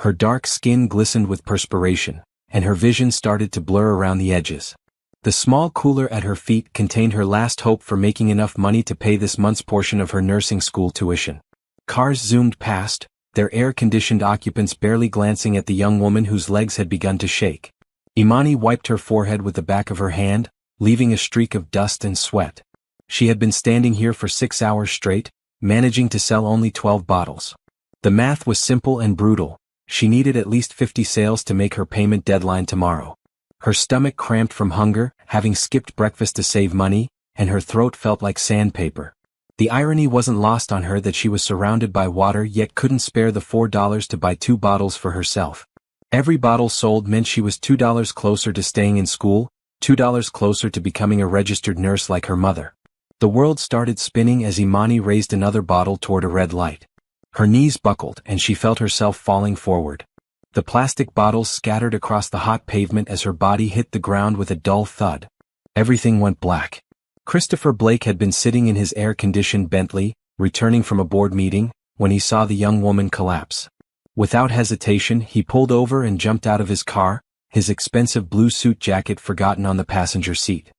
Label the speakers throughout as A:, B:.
A: Her dark skin glistened with perspiration, and her vision started to blur around the edges. The small cooler at her feet contained her last hope for making enough money to pay this month's portion of her nursing school tuition. Cars zoomed past, their air-conditioned occupants barely glancing at the young woman whose legs had begun to shake. Imani wiped her forehead with the back of her hand, leaving a streak of dust and sweat. She had been standing here for 6 hours straight, managing to sell only 12 bottles. The math was simple and brutal. She needed at least 50 sales to make her payment deadline tomorrow. Her stomach cramped from hunger, having skipped breakfast to save money, and her throat felt like sandpaper. The irony wasn't lost on her that she was surrounded by water yet couldn't spare the $4 to buy 2 bottles for herself. Every bottle sold meant she was $2 closer to staying in school, $2 closer to becoming a registered nurse like her mother. The world started spinning as Imani raised another bottle toward a red light. Her knees buckled and she felt herself falling forward. The plastic bottles scattered across the hot pavement as her body hit the ground with a dull thud. Everything went black. Christopher Blake had been sitting in his air-conditioned Bentley, returning from a board meeting, when he saw the young woman collapse. Without hesitation, he pulled over and jumped out of his car, his expensive blue suit jacket forgotten on the passenger seat.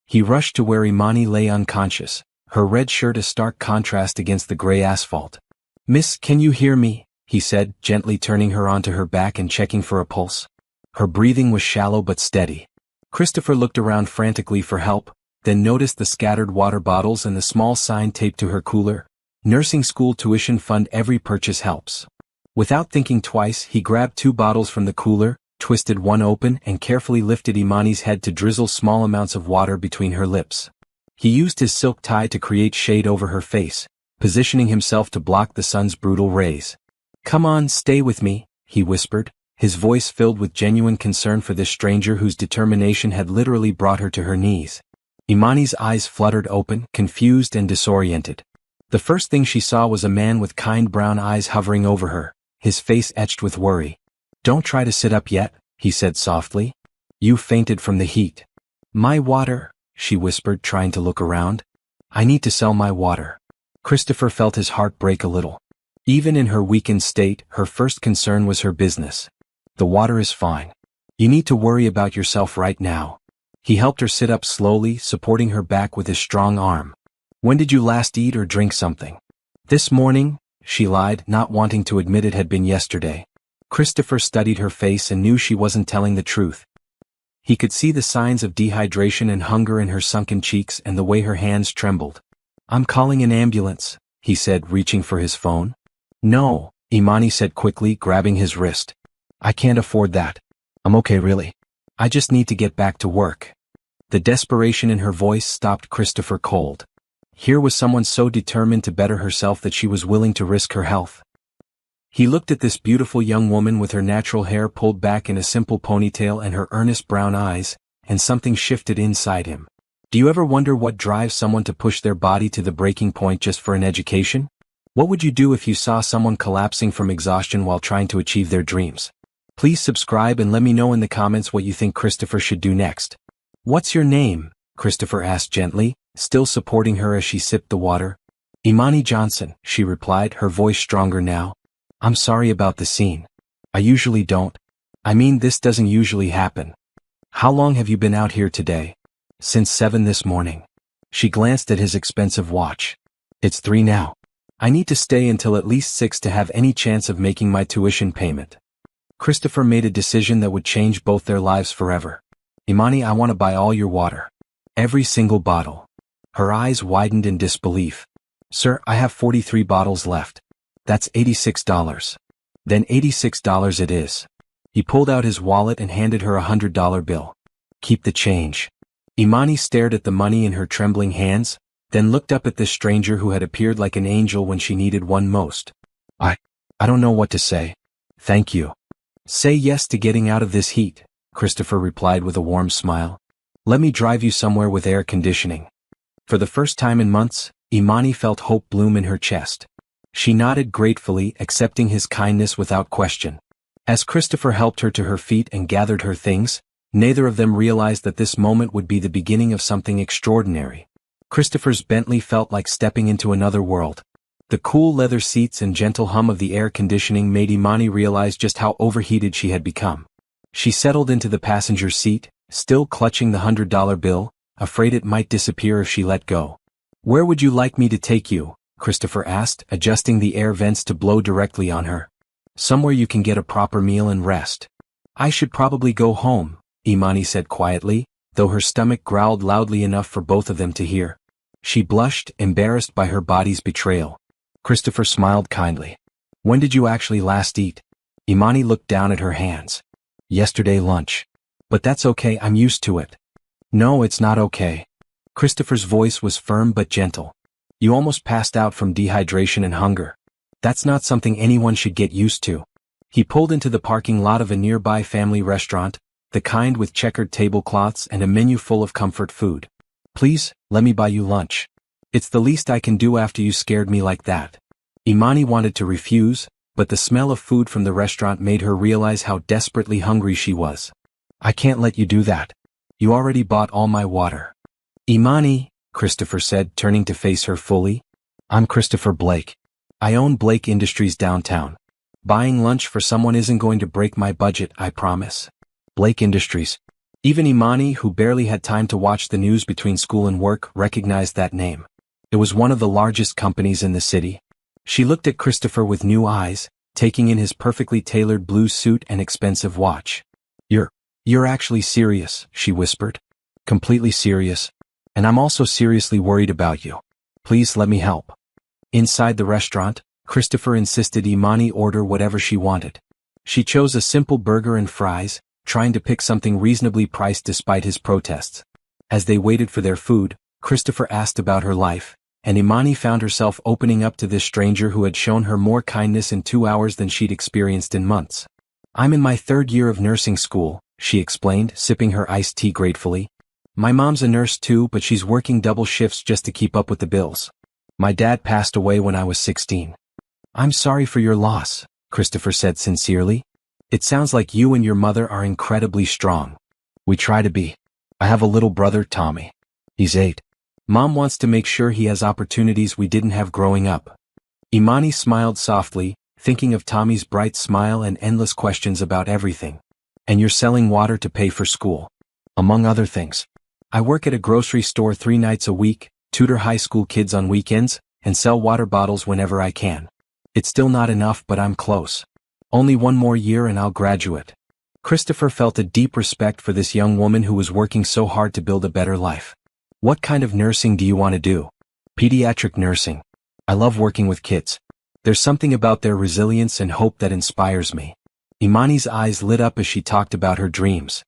A: He rushed to where Imani lay unconscious, her red shirt a stark contrast against the gray asphalt. "Miss, can you hear me?" he said, gently turning her onto her back and checking for a pulse. Her breathing was shallow but steady. Christopher looked around frantically for help, then noticed the scattered water bottles and the small sign taped to her cooler. "Nursing school tuition fund, every purchase helps." Without thinking twice, he grabbed 2 bottles from the cooler, twisted one open and carefully lifted Imani's head to drizzle small amounts of water between her lips. He used his silk tie to create shade over her face, positioning himself to block the sun's brutal rays. "Come on, stay with me," he whispered, his voice filled with genuine concern for this stranger whose determination had literally brought her to her knees. Imani's eyes fluttered open, confused and disoriented. The first thing she saw was a man with kind brown eyes hovering over her, his face etched with worry. "Don't try to sit up yet," he said softly. "You fainted from the heat." "My water," she whispered, trying to look around. "I need to sell my water." Christopher felt his heart break a little. Even in her weakened state, her first concern was her business. "The water is fine. You need to worry about yourself right now." He helped her sit up slowly, supporting her back with his strong arm. "When did you last eat or drink something?" "This morning," she lied, not wanting to admit it had been yesterday. Christopher studied her face and knew she wasn't telling the truth. He could see the signs of dehydration and hunger in her sunken cheeks and the way her hands trembled. "I'm calling an ambulance," he said, reaching for his phone. "No," Imani said quickly, grabbing his wrist. "I can't afford that. I'm okay really. I just need to get back to work." The desperation in her voice stopped Christopher cold. Here was someone so determined to better herself that she was willing to risk her health. He looked at this beautiful young woman with her natural hair pulled back in a simple ponytail and her earnest brown eyes, and something shifted inside him. Do you ever wonder what drives someone to push their body to the breaking point just for an education? What would you do if you saw someone collapsing from exhaustion while trying to achieve their dreams? Please subscribe and let me know in the comments what you think Christopher should do next. "What's your name?" Christopher asked gently, still supporting her as she sipped the water. "Imani Johnson," she replied, her voice stronger now. "I'm sorry about the scene. I usually don't. I mean, this doesn't usually happen. How long have you been out here today?" "Since 7 this morning." She glanced at his expensive watch. "It's 3 now. I need to stay until at least 6 to have any chance of making my tuition payment." Christopher made a decision that would change both their lives forever. "Imani, I want to buy all your water. Every single bottle." Her eyes widened in disbelief. "Sir, I have 43 bottles left. That's $86. "Then $86 it is." He pulled out his wallet and handed her a $100 bill. "Keep the change." Imani stared at the money in her trembling hands, then looked up at this stranger who had appeared like an angel when she needed one most. I don't know what to say. Thank you." "Say yes to getting out of this heat," Christopher replied with a warm smile. "Let me drive you somewhere with air conditioning." For the first time in months, Imani felt hope bloom in her chest. She nodded gratefully, accepting his kindness without question. As Christopher helped her to her feet and gathered her things, neither of them realized that this moment would be the beginning of something extraordinary. Christopher's Bentley felt like stepping into another world. The cool leather seats and gentle hum of the air conditioning made Imani realize just how overheated she had become. She settled into the passenger seat, still clutching the $100 bill, afraid it might disappear if she let go. "Where would you like me to take you?" Christopher asked, adjusting the air vents to blow directly on her. "Somewhere you can get a proper meal and rest." "I should probably go home," Imani said quietly, though her stomach growled loudly enough for both of them to hear. She blushed, embarrassed by her body's betrayal. Christopher smiled kindly. "When did you actually last eat?" Imani looked down at her hands. "Yesterday lunch. But that's okay, I'm used to it." "No, it's not okay." Christopher's voice was firm but gentle. "You almost passed out from dehydration and hunger. That's not something anyone should get used to." He pulled into the parking lot of a nearby family restaurant, the kind with checkered tablecloths and a menu full of comfort food. "Please, let me buy you lunch. It's the least I can do after you scared me like that." Imani wanted to refuse, but the smell of food from the restaurant made her realize how desperately hungry she was. "I can't let you do that. You already bought all my water." "Imani," Christopher said, turning to face her fully. "I'm Christopher Blake. I own Blake Industries downtown. Buying lunch for someone isn't going to break my budget, I promise." Blake Industries. Even Imani, who barely had time to watch the news between school and work, recognized that name. It was one of the largest companies in the city. She looked at Christopher with new eyes, taking in his perfectly tailored blue suit and expensive watch. You're actually serious," she whispered. "Completely serious. And I'm also seriously worried about you. Please let me help." Inside the restaurant, Christopher insisted Imani order whatever she wanted. She chose a simple burger and fries, trying to pick something reasonably priced despite his protests. As they waited for their food, Christopher asked about her life, and Imani found herself opening up to this stranger who had shown her more kindness in 2 hours than she'd experienced in months. "I'm in my 3rd year of nursing school," she explained, sipping her iced tea gratefully. "My mom's a nurse too, but she's working double shifts just to keep up with the bills. My dad passed away when I was 16. "I'm sorry for your loss," Christopher said sincerely. "It sounds like you and your mother are incredibly strong." "We try to be. I have a little brother, Tommy. He's 8. Mom wants to make sure he has opportunities we didn't have growing up." Imani smiled softly, thinking of Tommy's bright smile and endless questions about everything. "And you're selling water to pay for school?" "Among other things. I work at a grocery store 3 nights a week, tutor high school kids on weekends, and sell water bottles whenever I can. It's still not enough, but I'm close. Only 1 more year and I'll graduate." Christopher felt a deep respect for this young woman who was working so hard to build a better life. "What kind of nursing do you want to do?" "Pediatric nursing. I love working with kids. There's something about their resilience and hope that inspires me." Imani's eyes lit up as she talked about her dreams.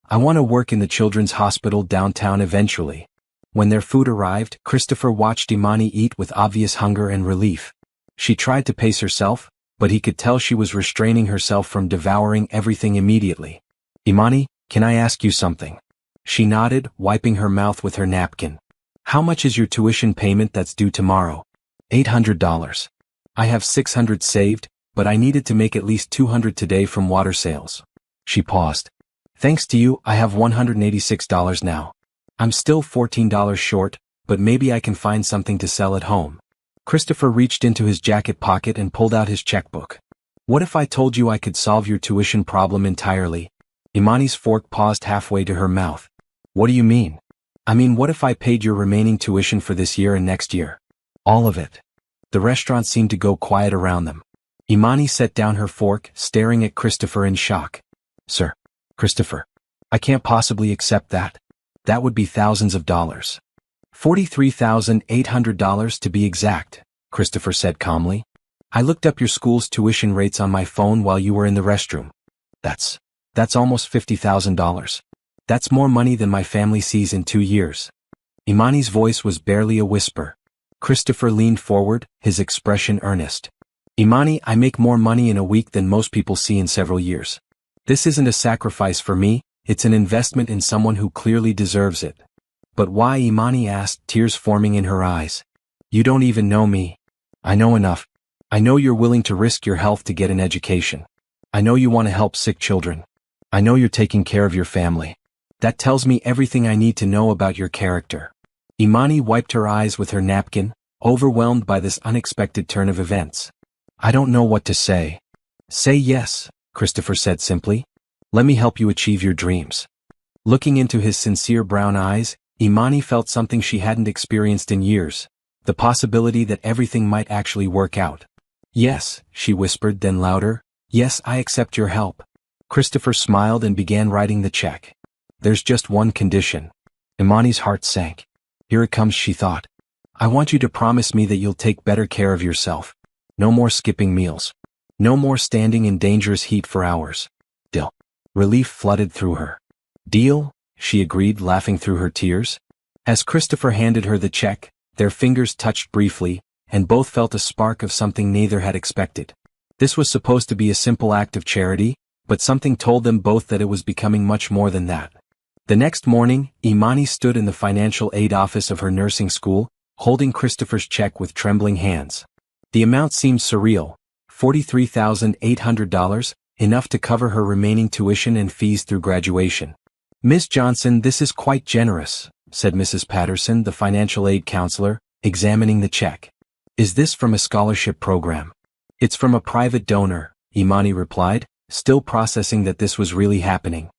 A: "I want to work in the children's hospital downtown eventually." When their food arrived, Christopher watched Imani eat with obvious hunger and relief. She tried to pace herself, but he could tell she was restraining herself from devouring everything immediately. "Imani, can I ask you something?" She nodded, wiping her mouth with her napkin. "How much is your tuition payment that's due tomorrow?" $800. "I have 600 saved, but I needed to make at least 200 today from water sales." She paused. "Thanks to you, I have $186 now. I'm still $14 short, but maybe I can find something to sell at home." Christopher reached into his jacket pocket and pulled out his checkbook. "What if I told you I could solve your tuition problem entirely?" Imani's fork paused halfway to her mouth. "What do you mean?" "I mean, what if I paid your remaining tuition for this year and next year? All of it." The restaurant seemed to go quiet around them. Imani set down her fork, staring at Christopher in shock. "Sir, Christopher, I can't possibly accept that. That would be thousands of dollars." $43,800 to be exact, Christopher said calmly. "I looked up your school's tuition rates on my phone while you were in the restroom. That's almost $50,000. That's more money than my family sees in 2 years." Imani's voice was barely a whisper. Christopher leaned forward, his expression earnest. "Imani, I make more money in a week than most people see in several years. This isn't a sacrifice for me, it's an investment in someone who clearly deserves it." "But why?" Imani asked, tears forming in her eyes. "You don't even know me." "I know enough. I know you're willing to risk your health to get an education. I know you want to help sick children. I know you're taking care of your family. That tells me everything I need to know about your character." Imani wiped her eyes with her napkin, overwhelmed by this unexpected turn of events. "I don't know what to say." "Say yes," Christopher said simply. "Let me help you achieve your dreams." Looking into his sincere brown eyes, Imani felt something she hadn't experienced in years, the possibility that everything might actually work out. "Yes," she whispered, then louder, "Yes, I accept your help." Christopher smiled and began writing the check. "There's just one condition." Imani's heart sank. "Here it comes," she thought. "I want you to promise me that you'll take better care of yourself. No more skipping meals. No more standing in dangerous heat for hours." Deal. Relief flooded through her. "Deal?" she agreed, laughing through her tears. As Christopher handed her the check, their fingers touched briefly, and both felt a spark of something neither had expected. This was supposed to be a simple act of charity, but something told them both that it was becoming much more than that. The next morning, Imani stood in the financial aid office of her nursing school, holding Christopher's check with trembling hands. The amount seemed surreal, $43,800, enough to cover her remaining tuition and fees through graduation. "Miss Johnson, this is quite generous," said Mrs. Patterson, the financial aid counselor, examining the check. "Is this from a scholarship program?" "It's from a private donor," Imani replied, still processing that this was really happening.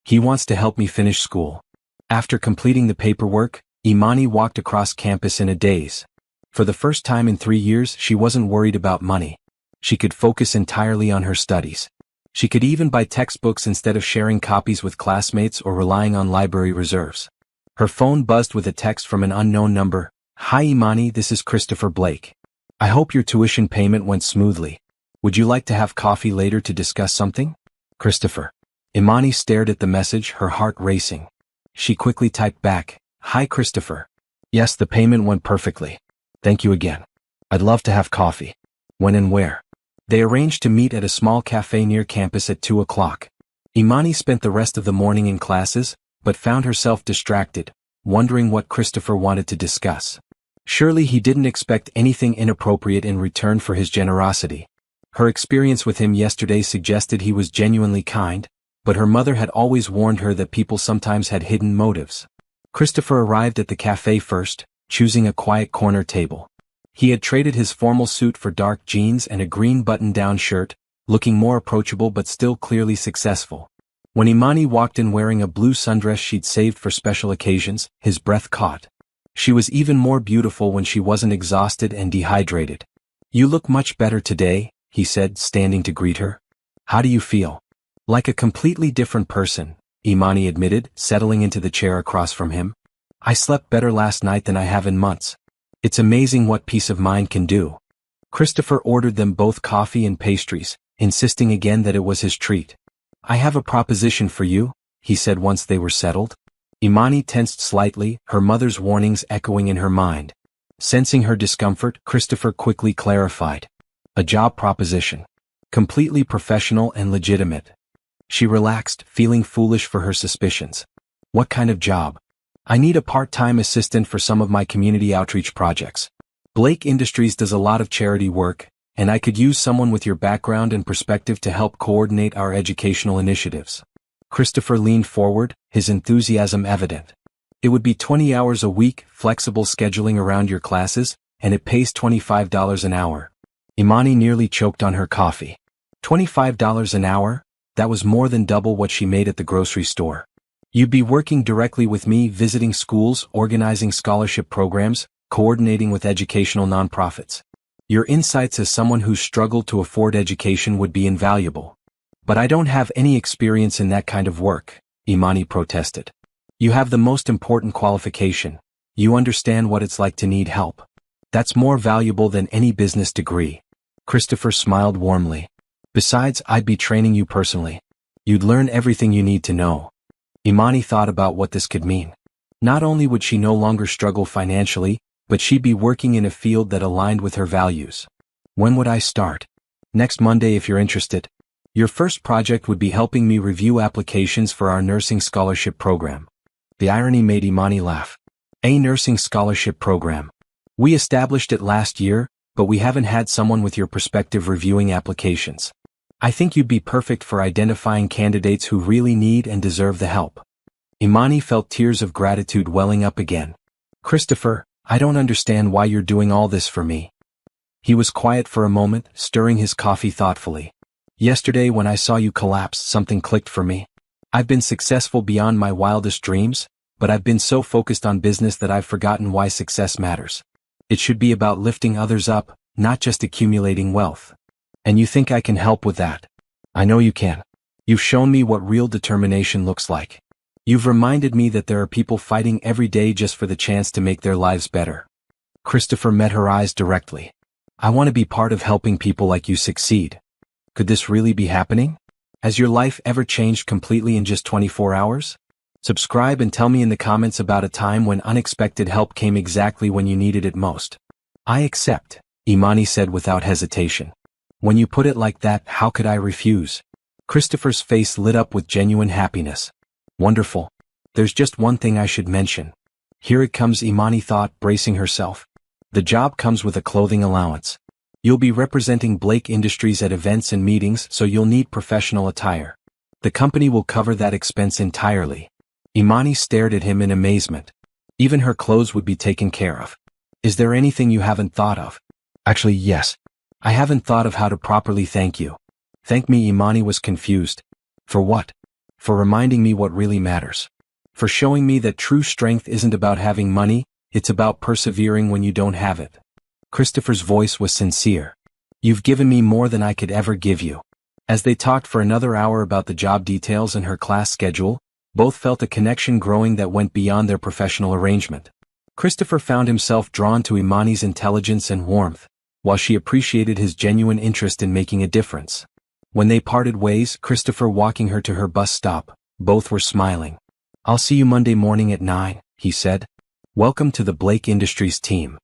A: "He wants to help me finish school." After completing the paperwork, Imani walked across campus in a daze. For the first time in 3 years, she wasn't worried about money. She could focus entirely on her studies. She could even buy textbooks instead of sharing copies with classmates or relying on library reserves. Her phone buzzed with a text from an unknown number. "Hi Imani, this is Christopher Blake. I hope your tuition payment went smoothly. Would you like to have coffee later to discuss something?" Christopher. Imani stared at the message, her heart racing. She quickly typed back, "Hi Christopher. Yes, the payment went perfectly. Thank you again. I'd love to have coffee." "When and where?" They arranged to meet at a small cafe near campus at 2 o'clock. Imani spent the rest of the morning in classes, but found herself distracted, wondering what Christopher wanted to discuss. Surely he didn't expect anything inappropriate in return for his generosity. Her experience with him yesterday suggested he was genuinely kind, but her mother had always warned her that people sometimes had hidden motives. Christopher arrived at the cafe first, choosing a quiet corner table. He had traded his formal suit for dark jeans and a green button-down shirt, looking more approachable but still clearly successful. When Imani walked in wearing a blue sundress she'd saved for special occasions, his breath caught. She was even more beautiful when she wasn't exhausted and dehydrated. "You look much better today," he said, standing to greet her. "How do you feel?" "Like a completely different person," Imani admitted, settling into the chair across from him. "I slept better last night than I have in months. It's amazing what peace of mind can do." Christopher ordered them both coffee and pastries, insisting again that it was his treat. "I have a proposition for you," he said once they were settled. Imani tensed slightly, her mother's warnings echoing in her mind. Sensing her discomfort, Christopher quickly clarified. "A job proposition. Completely professional and legitimate." She relaxed, feeling foolish for her suspicions. "What kind of job?" "I need a part-time assistant for some of my community outreach projects. Blake Industries does a lot of charity work, and I could use someone with your background and perspective to help coordinate our educational initiatives." Christopher leaned forward, his enthusiasm evident. "It would be 20 hours a week, flexible scheduling around your classes, and it pays $25 an hour." Imani nearly choked on her coffee. $25 an hour? That was more than double what she made at the grocery store. "You'd be working directly with me, visiting schools, organizing scholarship programs, coordinating with educational nonprofits. Your insights as someone who's struggled to afford education would be invaluable." "But I don't have any experience in that kind of work," Imani protested. "You have the most important qualification. You understand what it's like to need help. That's more valuable than any business degree." Christopher smiled warmly. "Besides, I'd be training you personally. You'd learn everything you need to know." Imani thought about what this could mean. Not only would she no longer struggle financially, but she'd be working in a field that aligned with her values. "When would I start?" "Next Monday if you're interested. Your first project would be helping me review applications for our nursing scholarship program." The irony made Imani laugh. "A nursing scholarship program. We established it last year, but we haven't had someone with your perspective reviewing applications. I think you'd be perfect for identifying candidates who really need and deserve the help." Imani felt tears of gratitude welling up again. "Christopher, I don't understand why you're doing all this for me. He was quiet for a moment, stirring his coffee thoughtfully. Yesterday when I saw you collapse, something clicked for me. I've been successful beyond my wildest dreams, but I've been so focused on business that I've forgotten why success matters. It should be about lifting others up, not just accumulating wealth. And you think I can help with that? I know you can. You've shown me what real determination looks like. You've reminded me that there are people fighting every day just for the chance to make their lives better. Christopher met her eyes directly. I want to be part of helping people like you succeed. Could this really be happening? Has your life ever changed completely in just 24 hours? Subscribe and tell me in the comments about a time when unexpected help came exactly when you needed it most. I accept, Imani said without hesitation. When you put it like that, how could I refuse? Christopher's face lit up with genuine happiness. Wonderful. There's just one thing I should mention. Here it comes, Imani thought, bracing herself. The job comes with a clothing allowance. You'll be representing Blake Industries at events and meetings, so you'll need professional attire. The company will cover that expense entirely. Imani stared at him in amazement. Even her clothes would be taken care of. Is there anything you haven't thought of? Actually, yes. I haven't thought of how to properly thank you. Thank me? Imani was confused. For what? For reminding me what really matters. For showing me that true strength isn't about having money, it's about persevering when you don't have it. Christopher's voice was sincere. You've given me more than I could ever give you. As they talked for another hour about the job details and her class schedule, both felt a connection growing that went beyond their professional arrangement. Christopher found himself drawn to Imani's intelligence and warmth, while she appreciated his genuine interest in making a difference. When they parted ways, Christopher walking her to her bus stop, both were smiling. I'll see you Monday morning at 9, he said. Welcome to the Blake Industries team.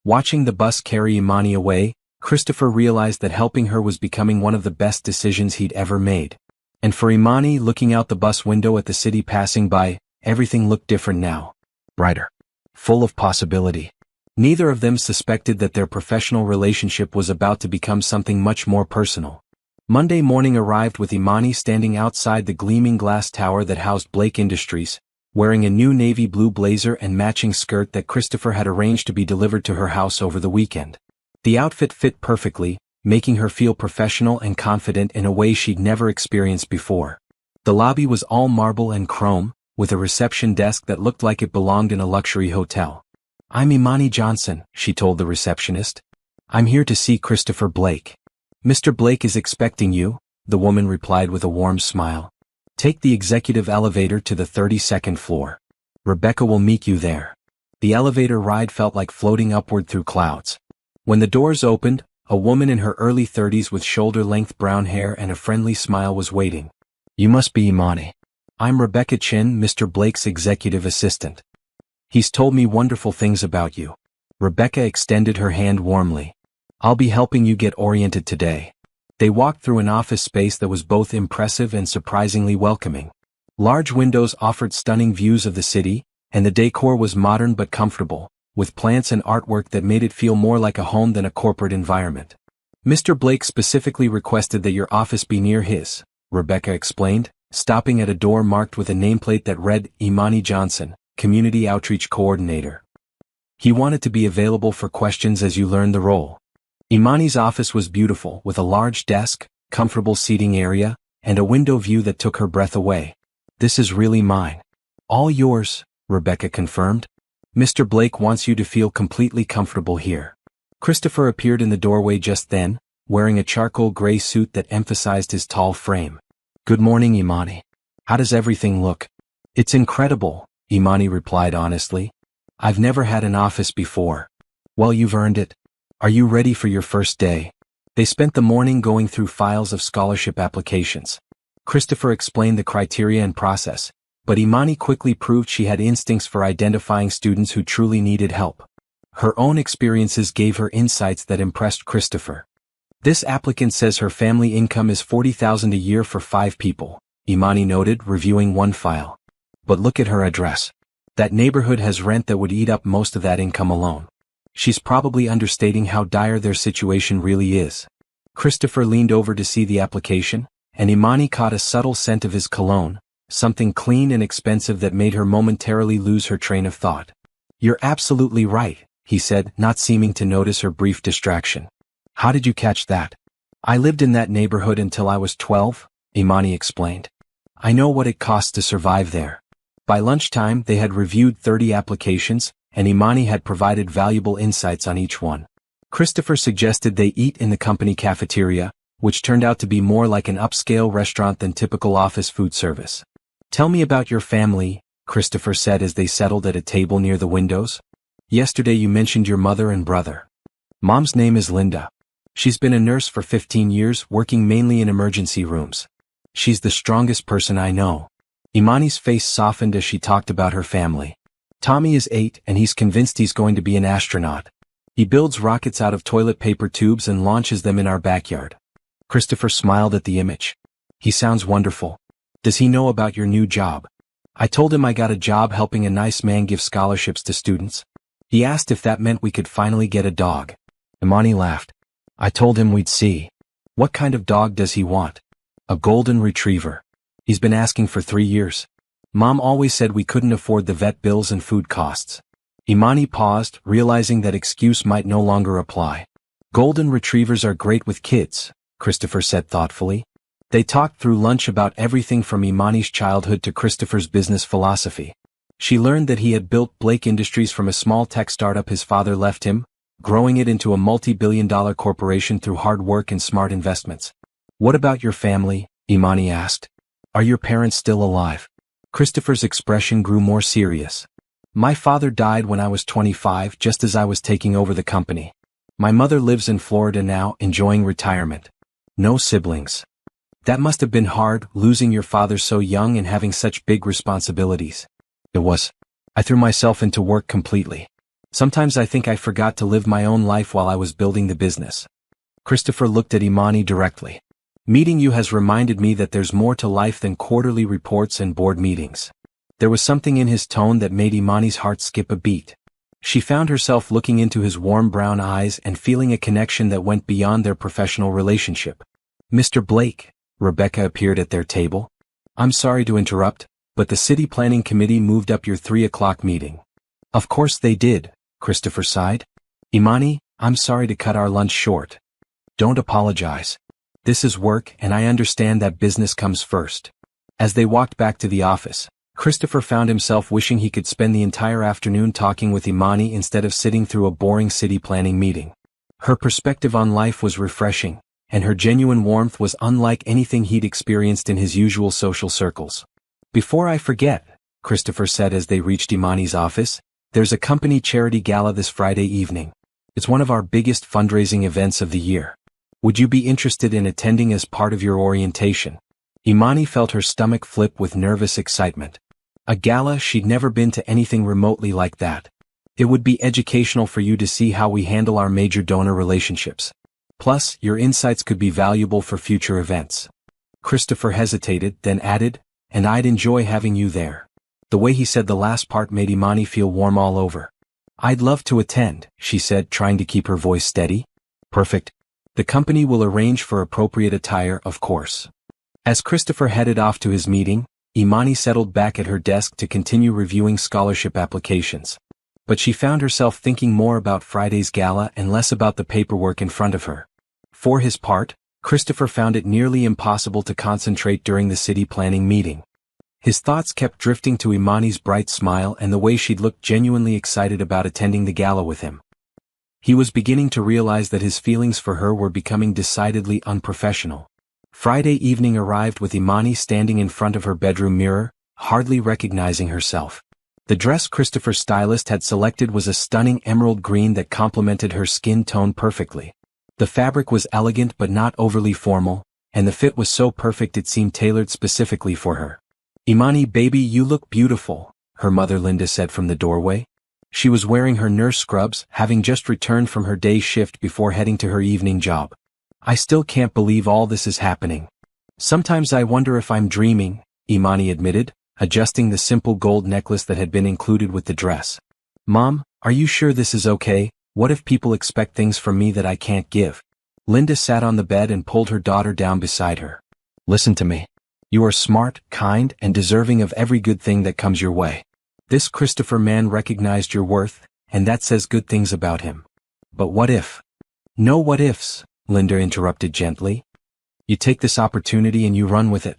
A: Watching the bus carry Imani away, Christopher realized that helping her was becoming one of the best decisions he'd ever made. And for Imani, looking out the bus window at the city passing by, everything looked different now. Brighter. Full of possibility. Neither of them suspected that their professional relationship was about to become something much more personal. Monday morning arrived with Imani standing outside the gleaming glass tower that housed Blake Industries, wearing a new navy blue blazer and matching skirt that Christopher had arranged to be delivered to her house over the weekend. The outfit fit perfectly, making her feel professional and confident in a way she'd never experienced before. The lobby was all marble and chrome, with a reception desk that looked like it belonged in a luxury hotel. I'm Imani Johnson, she told the receptionist. I'm here to see Christopher Blake. Mr. Blake is expecting you, the woman replied with a warm smile. Take the executive elevator to the 32nd floor. Rebecca will meet you there. The elevator ride felt like floating upward through clouds. When the doors opened, a woman in her early 30s with shoulder-length brown hair and a friendly smile was waiting. You must be Imani. I'm Rebecca Chin, Mr. Blake's executive assistant. He's told me wonderful things about you. Rebecca extended her hand warmly. I'll be helping you get oriented today. They walked through an office space that was both impressive and surprisingly welcoming. Large windows offered stunning views of the city, and the decor was modern but comfortable, with plants and artwork that made it feel more like a home than a corporate environment. Mr. Blake specifically requested that your office be near his, Rebecca explained, stopping at a door marked with a nameplate that read Imani Johnson, Community Outreach Coordinator. He wanted to be available for questions as you learned the role. Imani's office was beautiful, with a large desk, comfortable seating area, and a window view that took her breath away. This is really mine. All yours, Rebecca confirmed. Mr. Blake wants you to feel completely comfortable here. Christopher appeared in the doorway just then, wearing a charcoal gray suit that emphasized his tall frame. Good morning, Imani. How does everything look? It's incredible, Imani replied honestly. I've never had an office before. Well, you've earned it. Are you ready for your first day? They spent the morning going through files of scholarship applications. Christopher explained the criteria and process, but Imani quickly proved she had instincts for identifying students who truly needed help. Her own experiences gave her insights that impressed Christopher. This applicant says her family income is $40,000 a year for 5 people, Imani noted, reviewing one file. But look at her address. That neighborhood has rent that would eat up most of that income alone. She's probably understating how dire their situation really is. Christopher leaned over to see the application, and Imani caught a subtle scent of his cologne, something clean and expensive that made her momentarily lose her train of thought. You're absolutely right, he said, not seeming to notice her brief distraction. How did you catch that? I lived in that neighborhood until I was 12, Imani explained. I know what it costs to survive there. By lunchtime, they had reviewed 30 applications, and Imani had provided valuable insights on each one. Christopher suggested they eat in the company cafeteria, which turned out to be more like an upscale restaurant than typical office food service. Tell me about your family, Christopher said as they settled at a table near the windows. Yesterday you mentioned your mother and brother. Mom's name is Linda. She's been a nurse for 15 years, working mainly in emergency rooms. She's the strongest person I know. Imani's face softened as she talked about her family. Tommy is 8 and he's convinced he's going to be an astronaut. He builds rockets out of toilet paper tubes and launches them in our backyard. Christopher smiled at the image. He sounds wonderful. Does he know about your new job? I told him I got a job helping a nice man give scholarships to students. He asked if that meant we could finally get a dog. Imani laughed. I told him we'd see. What kind of dog does he want? A golden retriever. He's been asking for 3 years. Mom always said we couldn't afford the vet bills and food costs. Imani paused, realizing that excuse might no longer apply. Golden retrievers are great with kids, Christopher said thoughtfully. They talked through lunch about everything from Imani's childhood to Christopher's business philosophy. She learned that he had built Blake Industries from a small tech startup his father left him, growing it into a multi-billion-dollar corporation through hard work and smart investments. What about your family? Imani asked. Are your parents still alive? Christopher's expression grew more serious. My father died when I was 25, just as I was taking over the company. My mother lives in Florida now, enjoying retirement. No siblings. That must have been hard, losing your father so young and having such big responsibilities. It was. I threw myself into work completely. Sometimes I think I forgot to live my own life while I was building the business. Christopher looked at Imani directly. Meeting you has reminded me that there's more to life than quarterly reports and board meetings. There was something in his tone that made Imani's heart skip a beat. She found herself looking into his warm brown eyes and feeling a connection that went beyond their professional relationship. Mr. Blake, Rebecca appeared at their table. I'm sorry to interrupt, but the city planning committee moved up your 3 o'clock meeting. Of course they did, Christopher sighed. Imani, I'm sorry to cut our lunch short. Don't apologize. This is work and I understand that business comes first. As they walked back to the office, Christopher found himself wishing he could spend the entire afternoon talking with Imani instead of sitting through a boring city planning meeting. Her perspective on life was refreshing, and her genuine warmth was unlike anything he'd experienced in his usual social circles. Before I forget, Christopher said as they reached Imani's office, there's a company charity gala this Friday evening. It's one of our biggest fundraising events of the year. Would you be interested in attending as part of your orientation? Imani felt her stomach flip with nervous excitement. A gala, she'd never been to anything remotely like that. It would be educational for you to see how we handle our major donor relationships. Plus, your insights could be valuable for future events. Christopher hesitated, then added, and I'd enjoy having you there. The way he said the last part made Imani feel warm all over. I'd love to attend, she said, trying to keep her voice steady. Perfect. The company will arrange for appropriate attire, of course. As Christopher headed off to his meeting, Imani settled back at her desk to continue reviewing scholarship applications. But she found herself thinking more about Friday's gala and less about the paperwork in front of her. For his part, Christopher found it nearly impossible to concentrate during the city planning meeting. His thoughts kept drifting to Imani's bright smile and the way she'd looked genuinely excited about attending the gala with him. He was beginning to realize that his feelings for her were becoming decidedly unprofessional. Friday evening arrived with Imani standing in front of her bedroom mirror, hardly recognizing herself. The dress Christopher's stylist had selected was a stunning emerald green that complemented her skin tone perfectly. The fabric was elegant but not overly formal, and the fit was so perfect it seemed tailored specifically for her. Imani, baby, you look beautiful, her mother Linda said from the doorway. She was wearing her nurse scrubs, having just returned from her day shift before heading to her evening job. I still can't believe all this is happening. Sometimes I wonder if I'm dreaming, Imani admitted, adjusting the simple gold necklace that had been included with the dress. Mom, are you sure this is okay? What if people expect things from me that I can't give? Linda sat on the bed and pulled her daughter down beside her. Listen to me. You are smart, kind, and deserving of every good thing that comes your way. This Christopher man recognized your worth, and that says good things about him. But what if? No what ifs, Linda interrupted gently. You take this opportunity and you run with it.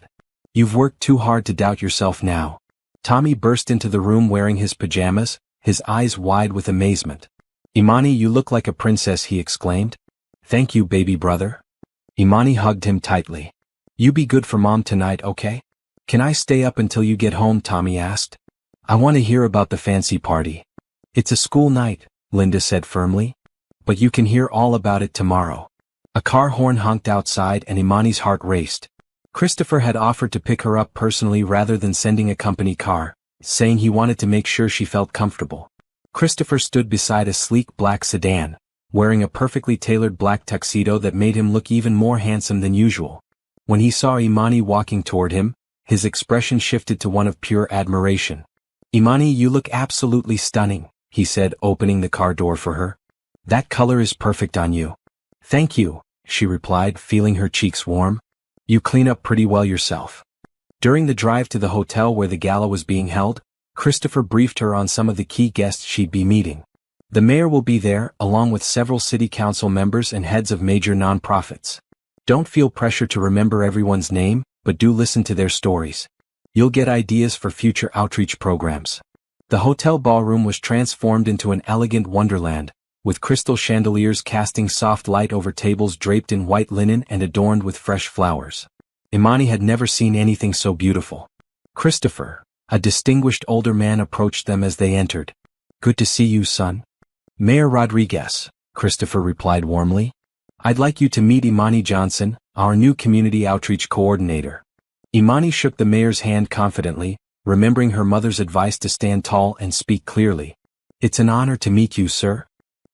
A: You've worked too hard to doubt yourself now. Tommy burst into the room wearing his pajamas, his eyes wide with amazement. Imani, you look like a princess, he exclaimed. Thank you, baby brother. Imani hugged him tightly. You be good for mom tonight, okay? Can I stay up until you get home, Tommy asked. I want to hear about the fancy party. It's a school night, Linda said firmly. But you can hear all about it tomorrow. A car horn honked outside and Imani's heart raced. Christopher had offered to pick her up personally rather than sending a company car, saying he wanted to make sure she felt comfortable. Christopher stood beside a sleek black sedan, wearing a perfectly tailored black tuxedo that made him look even more handsome than usual. When he saw Imani walking toward him, his expression shifted to one of pure admiration. Imani, you look absolutely stunning, he said, opening the car door for her. That color is perfect on you. Thank you, she replied, feeling her cheeks warm. You clean up pretty well yourself. During the drive to the hotel where the gala was being held, Christopher briefed her on some of the key guests she'd be meeting. The mayor will be there, along with several city council members and heads of major nonprofits. Don't feel pressure to remember everyone's name, but do listen to their stories. You'll get ideas for future outreach programs. The hotel ballroom was transformed into an elegant wonderland, with crystal chandeliers casting soft light over tables draped in white linen and adorned with fresh flowers. Imani had never seen anything so beautiful. Christopher, a distinguished older man, approached them as they entered. Good to see you, son. Mayor Rodriguez, Christopher replied warmly. I'd like you to meet Imani Johnson, our new community outreach coordinator. Imani shook the mayor's hand confidently, remembering her mother's advice to stand tall and speak clearly. It's an honor to meet you, sir.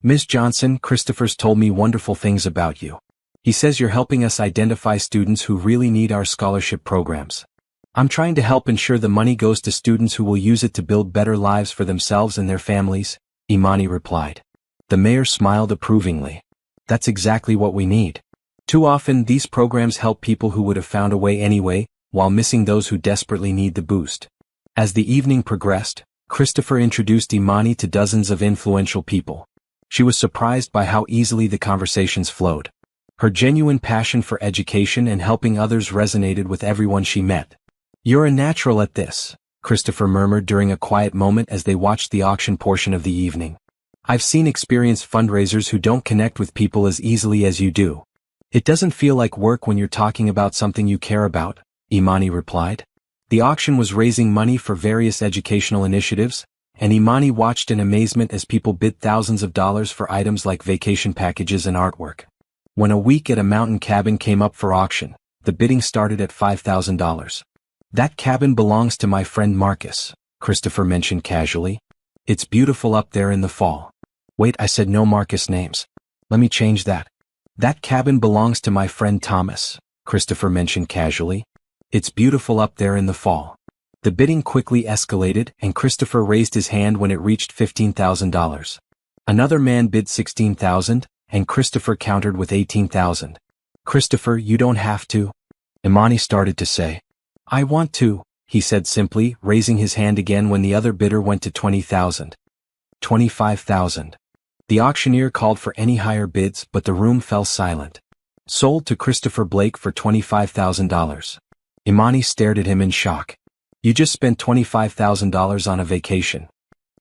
A: Ms. Johnson, Christopher's told me wonderful things about you. He says you're helping us identify students who really need our scholarship programs. I'm trying to help ensure the money goes to students who will use it to build better lives for themselves and their families, Imani replied. The mayor smiled approvingly. That's exactly what we need. Too often these programs help people who would have found a way anyway, while missing those who desperately need the boost. As the evening progressed, Christopher introduced Imani to dozens of influential people. She was surprised by how easily the conversations flowed. Her genuine passion for education and helping others resonated with everyone she met. You're a natural at this, Christopher murmured during a quiet moment as they watched the auction portion of the evening. I've seen experienced fundraisers who don't connect with people as easily as you do. It doesn't feel like work when you're talking about something you care about, Imani replied. The auction was raising money for various educational initiatives, and Imani watched in amazement as people bid thousands of dollars for items like vacation packages and artwork. When a week at a mountain cabin came up for auction, the bidding started at $5,000. That cabin belongs to my friend Marcus, Christopher mentioned casually. It's beautiful up there in the fall. Wait, I said no Marcus names. Let me change that. That cabin belongs to my friend Thomas, Christopher mentioned casually. It's beautiful up there in the fall. The bidding quickly escalated and Christopher raised his hand when it reached $15,000. Another man bid $16,000 and Christopher countered with $18,000. Christopher, you don't have to. Imani started to say. I want to, he said simply, raising his hand again when the other bidder went to $20,000. $25,000. The auctioneer called for any higher bids but the room fell silent. Sold to Christopher Blake for $25,000. Imani stared at him in shock. You just spent $25,000 on a vacation.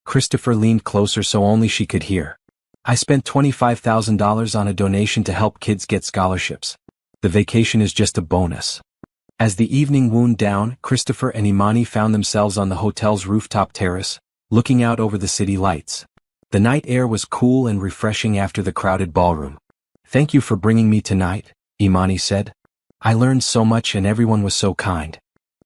A: Christopher leaned closer so only she could hear. I spent $25,000 on a donation to help kids get scholarships. The vacation is just a bonus. As the evening wound down, Christopher and Imani found themselves on the hotel's rooftop terrace, looking out over the city lights. The night air was cool and refreshing after the crowded ballroom. Thank you for bringing me tonight, Imani said. I learned so much and everyone was so kind.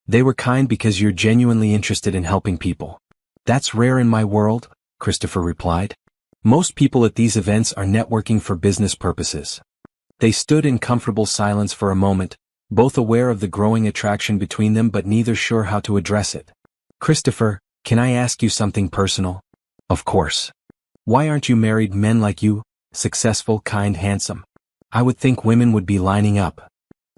A: They were kind because you're genuinely interested in helping people. That's rare in my world, Christopher replied. Most people at these events are networking for business purposes. They stood in comfortable silence for a moment, both aware of the growing attraction between them but neither sure how to address it. Christopher, can I ask you something personal? Of course. Why aren't you married men like you, successful, kind, handsome? I would think women would be lining up.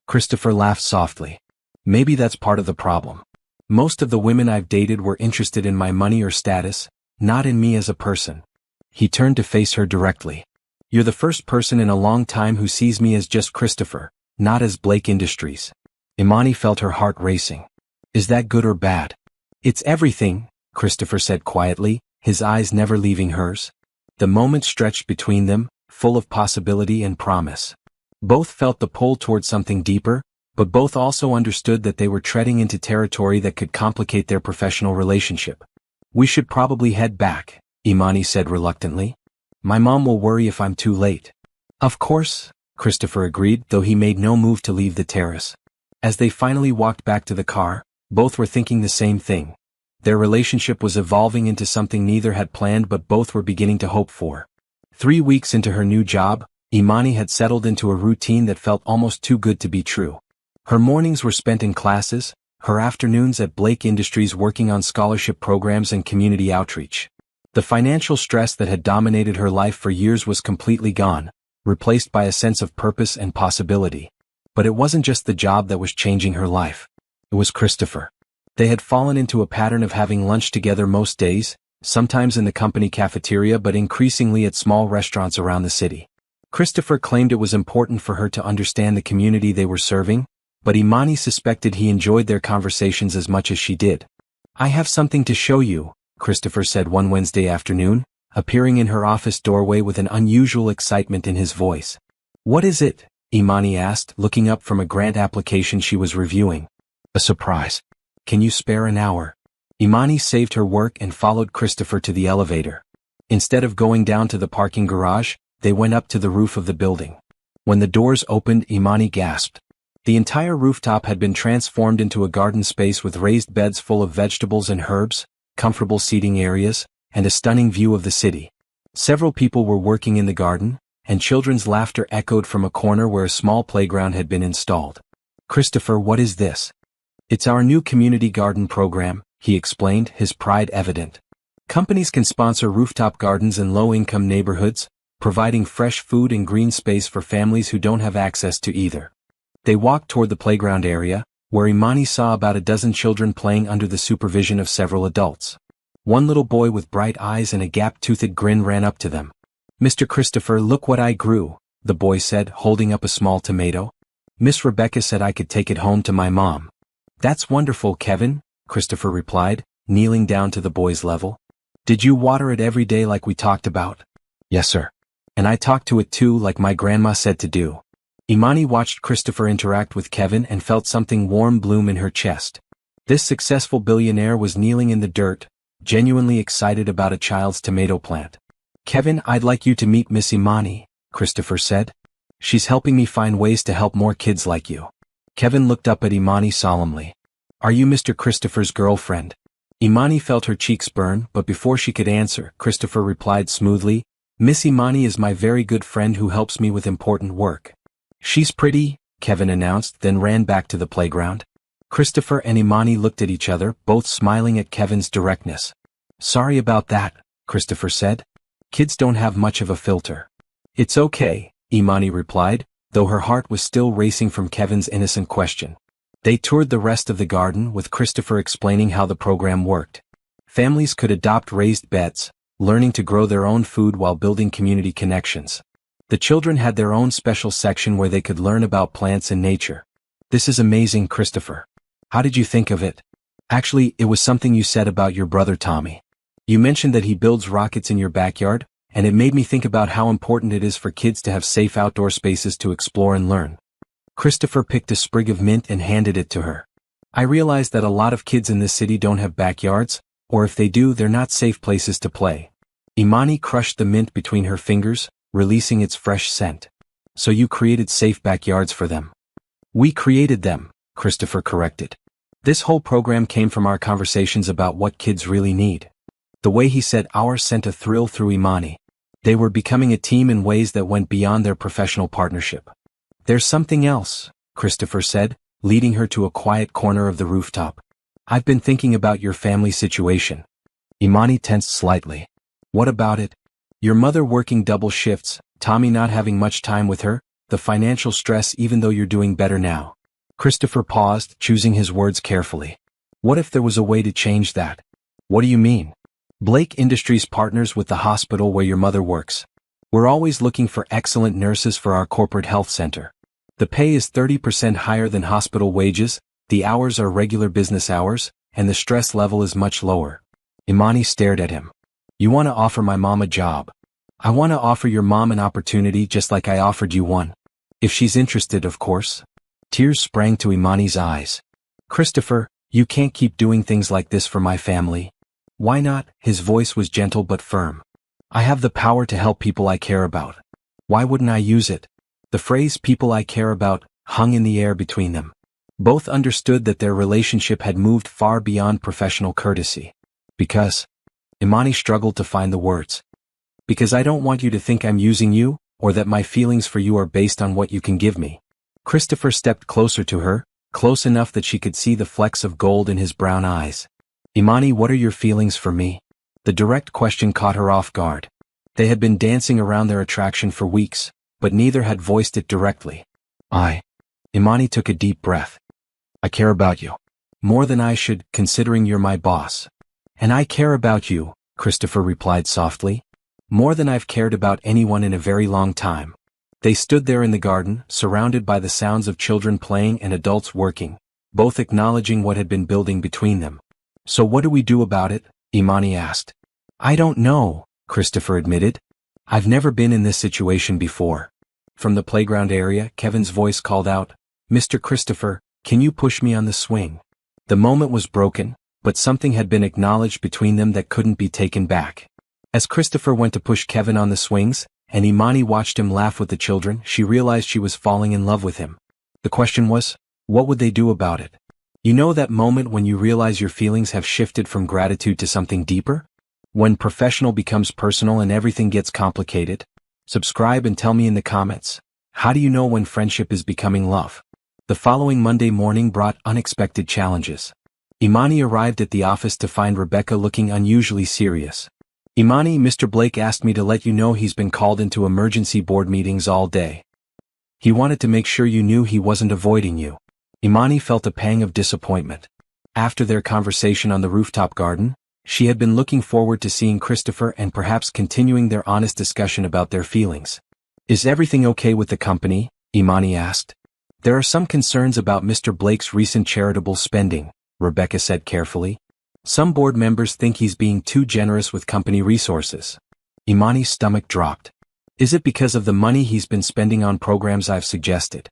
A: Christopher laughed softly. Maybe that's part of the problem. Most of the women I've dated were interested in my money or status, not in me as a person. He turned to face her directly. You're the first person in a long time who sees me as just Christopher, not as Blake Industries. Imani felt her heart racing. Is that good or bad? It's everything, Christopher said quietly, his eyes never leaving hers. The moment stretched between them, full of possibility and promise. Both felt the pull toward something deeper, but both also understood that they were treading into territory that could complicate their professional relationship. We should probably head back, Imani said reluctantly. My mom will worry if I'm too late. Of course, Christopher agreed, though he made no move to leave the terrace. As they finally walked back to the car, both were thinking the same thing. Their relationship was evolving into something neither had planned but both were beginning to hope for. 3 weeks into her new job, Imani had settled into a routine that felt almost too good to be true. Her mornings were spent in classes, her afternoons at Blake Industries working on scholarship programs and community outreach. The financial stress that had dominated her life for years was completely gone, replaced by a sense of purpose and possibility. But it wasn't just the job that was changing her life. It was Christopher. They had fallen into a pattern of having lunch together most days, sometimes in the company cafeteria but increasingly at small restaurants around the city. Christopher claimed it was important for her to understand the community they were serving, but Imani suspected he enjoyed their conversations as much as she did. I have something to show you, Christopher said one Wednesday afternoon, appearing in her office doorway with an unusual excitement in his voice. What is it? Imani asked, looking up from a grant application she was reviewing. A surprise. Can you spare an hour? Imani saved her work and followed Christopher to the elevator. Instead of going down to the parking garage, they went up to the roof of the building. When the doors opened, Imani gasped. The entire rooftop had been transformed into a garden space with raised beds full of vegetables and herbs, comfortable seating areas, and a stunning view of the city. Several people were working in the garden, and children's laughter echoed from a corner where a small playground had been installed. Christopher, what is this? It's our new community garden program, he explained, his pride evident. Companies can sponsor rooftop gardens in low-income neighborhoods, providing fresh food and green space for families who don't have access to either. They walked toward the playground area, where Imani saw about a dozen children playing under the supervision of several adults. One little boy with bright eyes and a gap-toothed grin ran up to them. Mr. Christopher, look what I grew, the boy said, holding up a small tomato. Miss Rebecca said I could take it home to my mom. That's wonderful, Kevin, Christopher replied, kneeling down to the boy's level. Did you water it every day like we talked about? Yes, sir. And I talked to it too, like my grandma said to do. Imani watched Christopher interact with Kevin and felt something warm bloom in her chest. This successful billionaire was kneeling in the dirt, genuinely excited about a child's tomato plant. Kevin, I'd like you to meet Miss Imani, Christopher said. She's helping me find ways to help more kids like you. Kevin looked up at Imani solemnly. Are you Mr. Christopher's girlfriend? Imani felt her cheeks burn, but before she could answer, Christopher replied smoothly, Miss Imani is my very good friend who helps me with important work. She's pretty, Kevin announced, then ran back to the playground. Christopher and Imani looked at each other, both smiling at Kevin's directness. Sorry about that, Christopher said. Kids don't have much of a filter. It's okay, Imani replied, though her heart was still racing from Kevin's innocent question. They toured the rest of the garden, with Christopher explaining how the program worked. Families could adopt raised beds, learning to grow their own food while building community connections. The children had their own special section where they could learn about plants and nature. This is amazing, Christopher. How did you think of it? Actually, it was something you said about your brother Tommy. You mentioned that he builds rockets in your backyard, and it made me think about how important it is for kids to have safe outdoor spaces to explore and learn. Christopher picked a sprig of mint and handed it to her. I realized that a lot of kids in this city don't have backyards, or if they do, they're not safe places to play. Imani crushed the mint between her fingers, releasing its fresh scent. So you created safe backyards for them. We created them, Christopher corrected. This whole program came from our conversations about what kids really need. The way he said ours sent a thrill through Imani. They were becoming a team in ways that went beyond their professional partnership. There's something else, Christopher said, leading her to a quiet corner of the rooftop. I've been thinking about your family situation. Imani tensed slightly. What about it? Your mother working double shifts, Tommy not having much time with her, the financial stress even though you're doing better now. Christopher paused, choosing his words carefully. What if there was a way to change that? What do you mean? Blake Industries partners with the hospital where your mother works. We're always looking for excellent nurses for our corporate health center. The pay is 30% higher than hospital wages, the hours are regular business hours, and the stress level is much lower. Imani stared at him. You want to offer my mom a job? I want to offer your mom an opportunity just like I offered you one. If she's interested, of course. Tears sprang to Imani's eyes. Christopher, you can't keep doing things like this for my family. Why not? His voice was gentle but firm. I have the power to help people I care about. Why wouldn't I use it? The phrase people I care about hung in the air between them. Both understood that their relationship had moved far beyond professional courtesy. Because Imani struggled to find the words. Because I don't want you to think I'm using you, or that my feelings for you are based on what you can give me. Christopher stepped closer to her, close enough that she could see the flecks of gold in his brown eyes. Imani, what are your feelings for me? The direct question caught her off guard. They had been dancing around their attraction for weeks, but neither had voiced it directly. Imani took a deep breath. I care about you. More than I should, considering you're my boss. And I care about you, Christopher replied softly. More than I've cared about anyone in a very long time. They stood there in the garden, surrounded by the sounds of children playing and adults working, both acknowledging what had been building between them. So what do we do about it? Imani asked. I don't know, Christopher admitted. I've never been in this situation before. From the playground area, Kevin's voice called out, Mr. Christopher, can you push me on the swing? The moment was broken, but something had been acknowledged between them that couldn't be taken back. As Christopher went to push Kevin on the swings, and Imani watched him laugh with the children, she realized she was falling in love with him. The question was, what would they do about it? You know that moment when you realize your feelings have shifted from gratitude to something deeper? When professional becomes personal and everything gets complicated? Subscribe and tell me in the comments. How do you know when friendship is becoming love? The following Monday morning brought unexpected challenges. Imani arrived at the office to find Rebecca looking unusually serious. Imani, Mr. Blake asked me to let you know he's been called into emergency board meetings all day. He wanted to make sure you knew he wasn't avoiding you. Imani felt a pang of disappointment. After their conversation on the rooftop garden, she had been looking forward to seeing Christopher and perhaps continuing their honest discussion about their feelings. Is everything okay with the company? Imani asked. There are some concerns about Mr. Blake's recent charitable spending, Rebecca said carefully. Some board members think he's being too generous with company resources. Imani's stomach dropped. Is it because of the money he's been spending on programs I've suggested?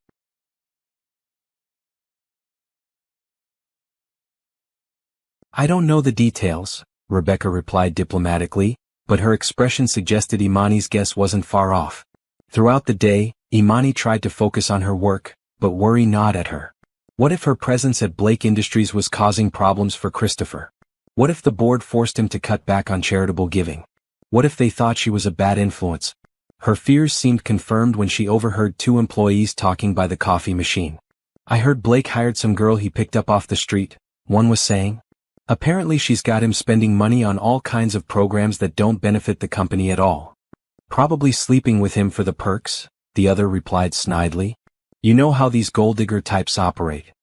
A: I don't know the details, Rebecca replied diplomatically, but her expression suggested Imani's guess wasn't far off. Throughout the day, Imani tried to focus on her work, but worry gnawed at her. What if her presence at Blake Industries was causing problems for Christopher? What if the board forced him to cut back on charitable giving? What if they thought she was a bad influence? Her fears seemed confirmed when she overheard two employees talking by the coffee machine. I heard Blake hired some girl he picked up off the street, one was saying. Apparently she's got him spending money on all kinds of programs that don't benefit the company at all. Probably sleeping with him for the perks, the other replied snidely. You know how these gold-digger types operate.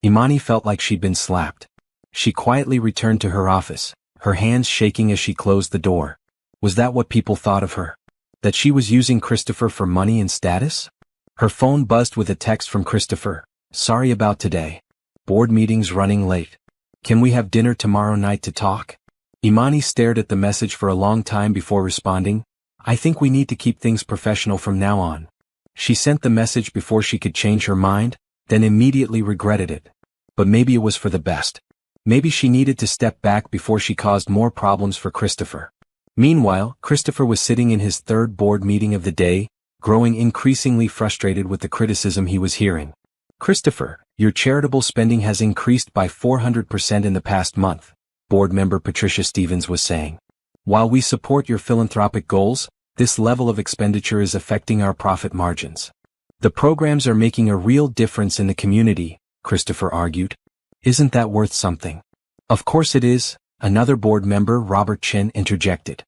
A: Imani felt like she'd been slapped. She quietly returned to her office, her hands shaking as she closed the door. Was that what people thought of her? That she was using Christopher for money and status? Her phone buzzed with a text from Christopher. Sorry about today. Board meeting's running late. Can we have dinner tomorrow night to talk? Imani stared at the message for a long time before responding. I think we need to keep things professional from now on. She sent the message before she could change her mind, then immediately regretted it. But maybe it was for the best. Maybe she needed to step back before she caused more problems for Christopher. Meanwhile, Christopher was sitting in his third board meeting of the day, growing increasingly frustrated with the criticism he was hearing. Christopher, your charitable spending has increased by 400% in the past month, board member Patricia Stevens was saying. While we support your philanthropic goals, this level of expenditure is affecting our profit margins. The programs are making a real difference in the community, Christopher argued. Isn't that worth something? Of course it is, another board member, Robert Chin, interjected.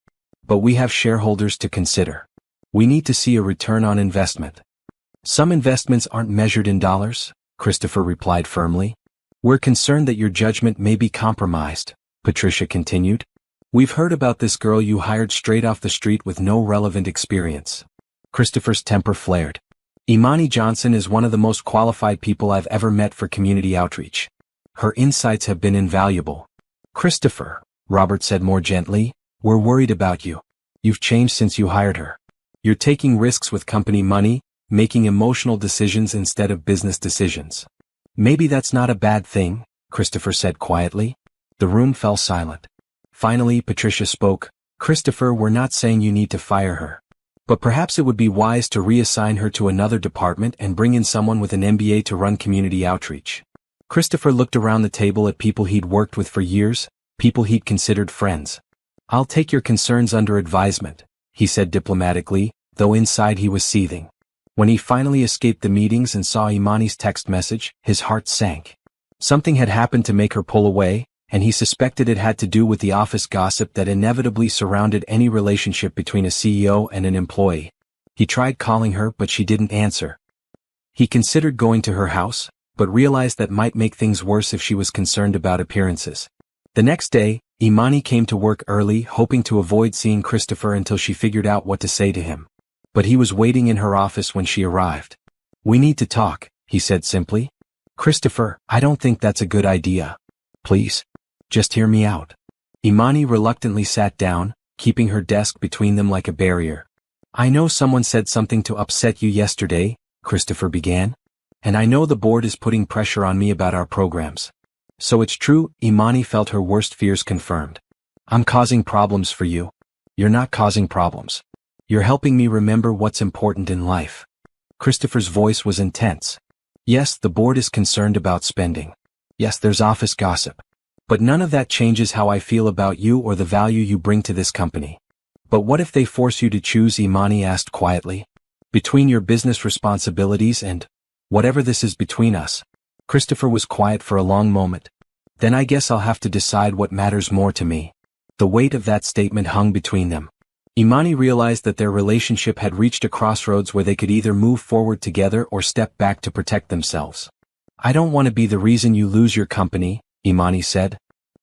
A: But we have shareholders to consider. We need to see a return on investment. Some investments aren't measured in dollars, Christopher replied firmly. We're concerned that your judgment may be compromised, Patricia continued. We've heard about this girl you hired straight off the street with no relevant experience. Christopher's temper flared. Imani Johnson is one of the most qualified people I've ever met for community outreach. Her insights have been invaluable. Christopher, Robert said more gently, we're worried about you. You've changed since you hired her. You're taking risks with company money, making emotional decisions instead of business decisions. Maybe that's not a bad thing, Christopher said quietly. The room fell silent. Finally, Patricia spoke. Christopher, we're not saying you need to fire her. But perhaps it would be wise to reassign her to another department and bring in someone with an MBA to run community outreach. Christopher looked around the table at people he'd worked with for years, people he'd considered friends. I'll take your concerns under advisement, he said diplomatically, though inside he was seething. When he finally escaped the meetings and saw Imani's text message, his heart sank. Something had happened to make her pull away, and he suspected it had to do with the office gossip that inevitably surrounded any relationship between a CEO and an employee. He tried calling her, but she didn't answer. He considered going to her house, but realized that might make things worse if she was concerned about appearances. The next day, Imani came to work early, hoping to avoid seeing Christopher until she figured out what to say to him. But he was waiting in her office when she arrived. We need to talk, he said simply. Christopher, I don't think that's a good idea. Please. Just hear me out. Imani reluctantly sat down, keeping her desk between them like a barrier. I know someone said something to upset you yesterday, Christopher began. And I know the board is putting pressure on me about our programs. So it's true, Imani felt her worst fears confirmed. I'm causing problems for you. You're not causing problems. You're helping me remember what's important in life. Christopher's voice was intense. Yes, the board is concerned about spending. Yes, there's office gossip. But none of that changes how I feel about you or the value you bring to this company. But what if they force you to choose? Imani asked quietly. Between your business responsibilities and whatever this is between us. Christopher was quiet for a long moment. Then I guess I'll have to decide what matters more to me. The weight of that statement hung between them. Imani realized that their relationship had reached a crossroads where they could either move forward together or step back to protect themselves. I don't want to be the reason you lose your company, Imani said.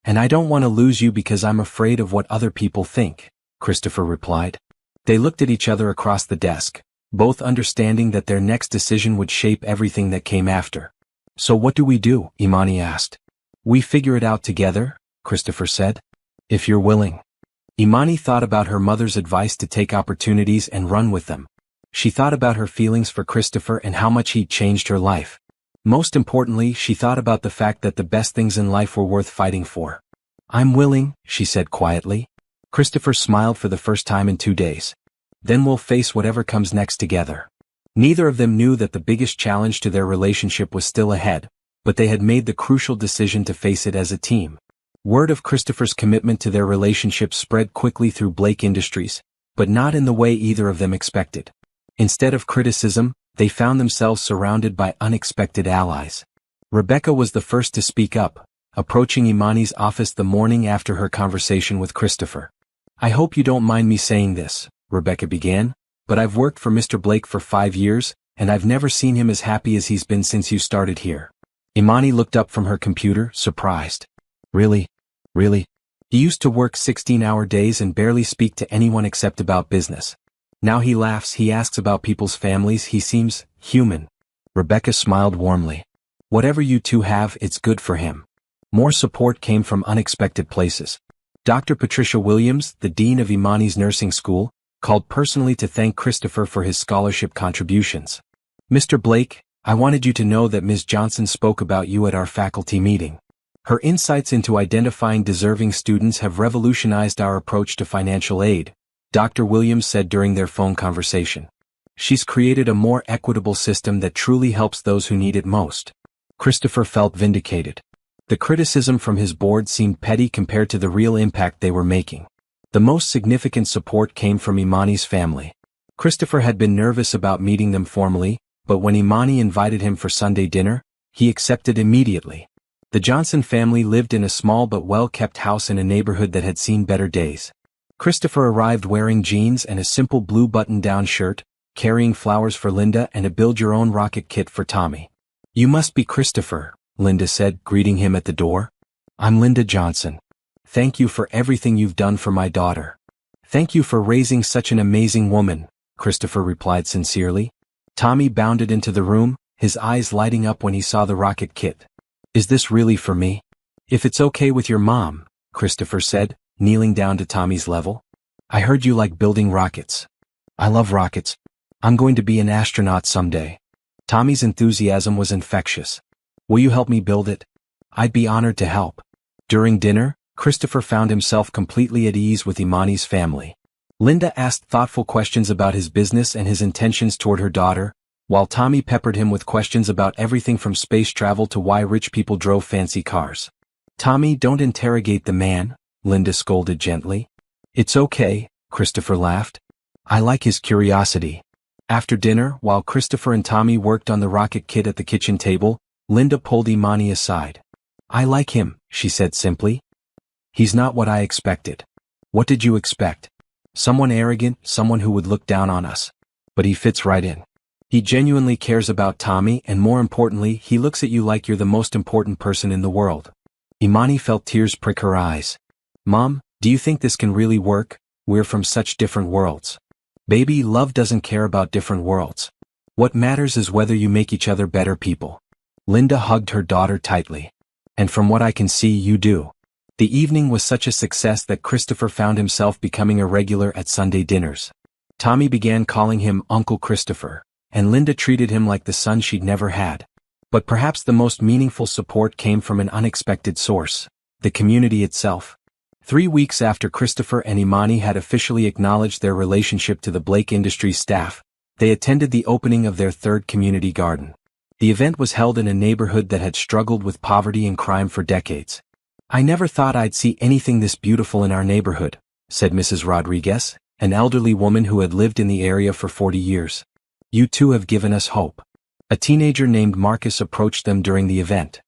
A: And I don't want to lose you because I'm afraid of what other people think, Christopher replied. They looked at each other across the desk, both understanding that their next decision would shape everything that came after. So what do we do? Imani asked. We figure it out together, Christopher said. If you're willing. Imani thought about her mother's advice to take opportunities and run with them. She thought about her feelings for Christopher and how much he'd changed her life. Most importantly, she thought about the fact that the best things in life were worth fighting for. I'm willing, she said quietly. Christopher smiled for the first time in 2 days. Then we'll face whatever comes next together. Neither of them knew that the biggest challenge to their relationship was still ahead, but they had made the crucial decision to face it as a team. Word of Christopher's commitment to their relationship spread quickly through Blake Industries, but not in the way either of them expected. Instead of criticism, they found themselves surrounded by unexpected allies. Rebecca was the first to speak up, approaching Imani's office the morning after her conversation with Christopher. I hope you don't mind me saying this, Rebecca began, but I've worked for Mr. Blake for 5 years, and I've never seen him as happy as he's been since you started here. Imani looked up from her computer, surprised. Really? Really? He used to work 16-hour days and barely speak to anyone except about business. Now he laughs, he asks about people's families, he seems human. Rebecca smiled warmly. Whatever you two have, it's good for him. More support came from unexpected places. Dr. Patricia Williams, the dean of Imani's nursing school, called personally to thank Christopher for his scholarship contributions. Mr. Blake, I wanted you to know that Ms. Johnson spoke about you at our faculty meeting. Her insights into identifying deserving students have revolutionized our approach to financial aid, Dr. Williams said during their phone conversation. She's created a more equitable system that truly helps those who need it most. Christopher felt vindicated. The criticism from his board seemed petty compared to the real impact they were making. The most significant support came from Imani's family. Christopher had been nervous about meeting them formally, but when Imani invited him for Sunday dinner, he accepted immediately. The Johnson family lived in a small but well-kept house in a neighborhood that had seen better days. Christopher arrived wearing jeans and a simple blue button-down shirt, carrying flowers for Linda and a build-your-own rocket kit for Tommy. You must be Christopher, Linda said, greeting him at the door. I'm Linda Johnson. Thank you for everything you've done for my daughter. Thank you for raising such an amazing woman, Christopher replied sincerely. Tommy bounded into the room, his eyes lighting up when he saw the rocket kit. Is this really for me? If it's okay with your mom, Christopher said, kneeling down to Tommy's level. I heard you like building rockets. I love rockets. I'm going to be an astronaut someday. Tommy's enthusiasm was infectious. Will you help me build it? I'd be honored to help. During dinner, Christopher found himself completely at ease with Imani's family. Linda asked thoughtful questions about his business and his intentions toward her daughter, while Tommy peppered him with questions about everything from space travel to why rich people drove fancy cars. Tommy, don't interrogate the man, Linda scolded gently. It's okay, Christopher laughed. I like his curiosity. After dinner, while Christopher and Tommy worked on the rocket kit at the kitchen table, Linda pulled Imani aside. I like him, she said simply. He's not what I expected. What did you expect? Someone arrogant, someone who would look down on us. But he fits right in. He genuinely cares about Tommy, and more importantly, he looks at you like you're the most important person in the world. Imani felt tears prick her eyes. Mom, do you think this can really work? We're from such different worlds. Baby, love doesn't care about different worlds. What matters is whether you make each other better people. Linda hugged her daughter tightly. And from what I can see, you do. The evening was such a success that Christopher found himself becoming a regular at Sunday dinners. Tommy began calling him Uncle Christopher, and Linda treated him like the son she'd never had. But perhaps the most meaningful support came from an unexpected source: the community itself. 3 weeks after Christopher and Imani had officially acknowledged their relationship to the Blake Industries staff, they attended the opening of their third community garden. The event was held in a neighborhood that had struggled with poverty and crime for decades. I never thought I'd see anything this beautiful in our neighborhood, said Mrs. Rodriguez, an elderly woman who had lived in the area for 40 years. You two have given us hope. A teenager named Marcus approached them during the event.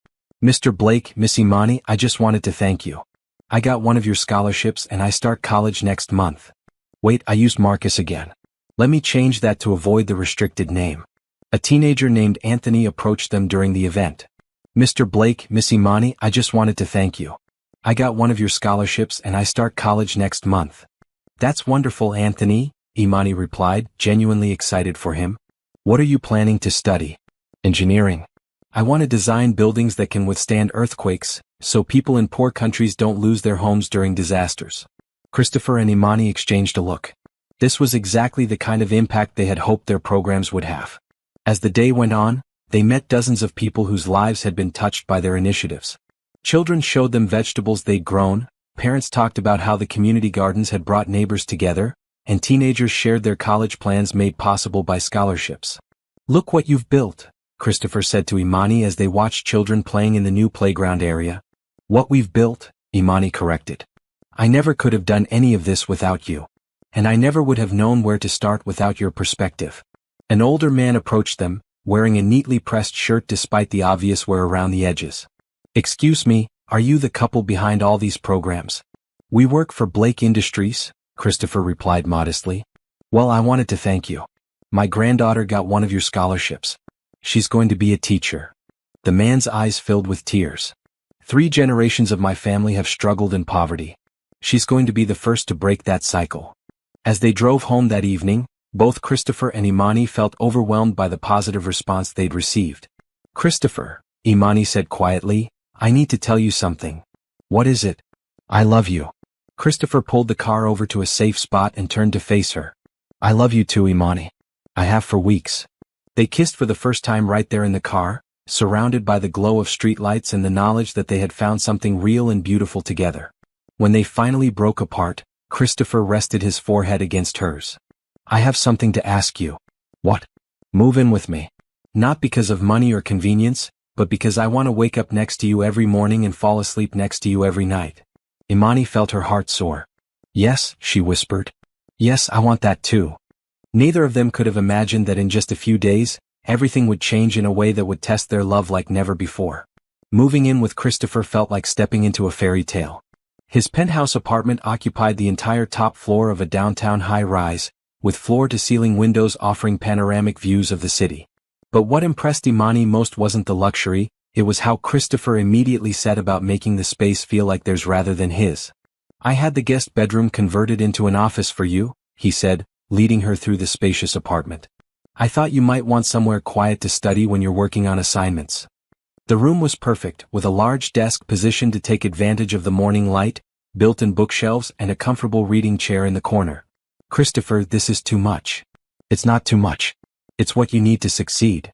A: Mr. Blake, Miss Imani, I just wanted to thank you. I got one of your scholarships and I start college next month. Wait, I used Marcus again. Let me change that to avoid the restricted name. A teenager named Anthony approached them during the event. Mr. Blake, Miss Imani, I just wanted to thank you. I got one of your scholarships and I start college next month. That's wonderful, Anthony, Imani replied, genuinely excited for him. What are you planning to study? Engineering. I want to design buildings that can withstand earthquakes, so people in poor countries don't lose their homes during disasters. Christopher and Imani exchanged a look. This was exactly the kind of impact they had hoped their programs would have. As the day went on, they met dozens of people whose lives had been touched by their initiatives. Children showed them vegetables they'd grown, parents talked about how the community gardens had brought neighbors together, and teenagers shared their college plans made possible by scholarships. Look what you've built, Christopher said to Imani as they watched children playing in the new playground area. What we've built, Imani corrected. I never could have done any of this without you. And I never would have known where to start without your perspective. An older man approached them, wearing a neatly pressed shirt despite the obvious wear around the edges. Excuse me, are you the couple behind all these programs? We work for Blake Industries, Christopher replied modestly. Well, I wanted to thank you. My granddaughter got one of your scholarships. She's going to be a teacher. The man's eyes filled with tears. 3 generations of my family have struggled in poverty. She's going to be the first to break that cycle. As they drove home that evening, both Christopher and Imani felt overwhelmed by the positive response they'd received. Christopher, Imani said quietly, I need to tell you something. What is it? I love you. Christopher pulled the car over to a safe spot and turned to face her. I love you too, Imani. I have for weeks. They kissed for the first time right there in the car, surrounded by the glow of streetlights and the knowledge that they had found something real and beautiful together. When they finally broke apart, Christopher rested his forehead against hers. I have something to ask you. What? Move in with me. Not because of money or convenience, but because I want to wake up next to you every morning and fall asleep next to you every night. Imani felt her heart soar. Yes, she whispered. Yes, I want that too. Neither of them could have imagined that in just a few days, everything would change in a way that would test their love like never before. Moving in with Christopher felt like stepping into a fairy tale. His penthouse apartment occupied the entire top floor of a downtown high-rise, with floor-to-ceiling windows offering panoramic views of the city. But what impressed Imani most wasn't the luxury, It was how Christopher immediately said about making the space feel like theirs rather than his. "I had the guest bedroom converted into an office for you," he said, leading her through the spacious apartment. "I thought you might want somewhere quiet to study when you're working on assignments." The room was perfect, with a large desk positioned to take advantage of the morning light, built-in bookshelves, and a comfortable reading chair in the corner. "Christopher, this is too much." "It's not too much. It's what you need to succeed."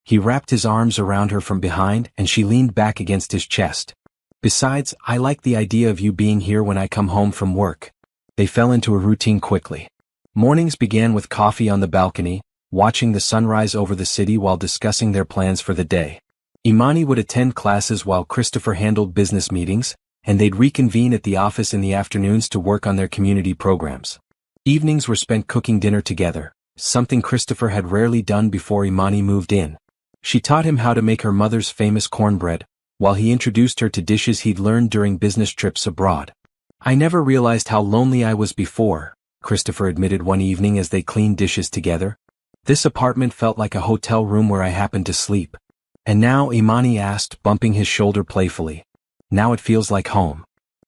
A: He wrapped his arms around her from behind, and she leaned back against his chest. "Besides, I like the idea of you being here when I come home from work." They fell into a routine quickly. Mornings began with coffee on the balcony, watching the sunrise over the city while discussing their plans for the day. Imani would attend classes while Christopher handled business meetings, and they'd reconvene at the office in the afternoons to work on their community programs. Evenings were spent cooking dinner together, something Christopher had rarely done before Imani moved in. She taught him how to make her mother's famous cornbread, while he introduced her to dishes he'd learned during business trips abroad. "I never realized how lonely I was before," Christopher admitted one evening as they cleaned dishes together. "This apartment felt like a hotel room where I happened to sleep." "And now," Imani asked, bumping his shoulder playfully. "Now it feels like home."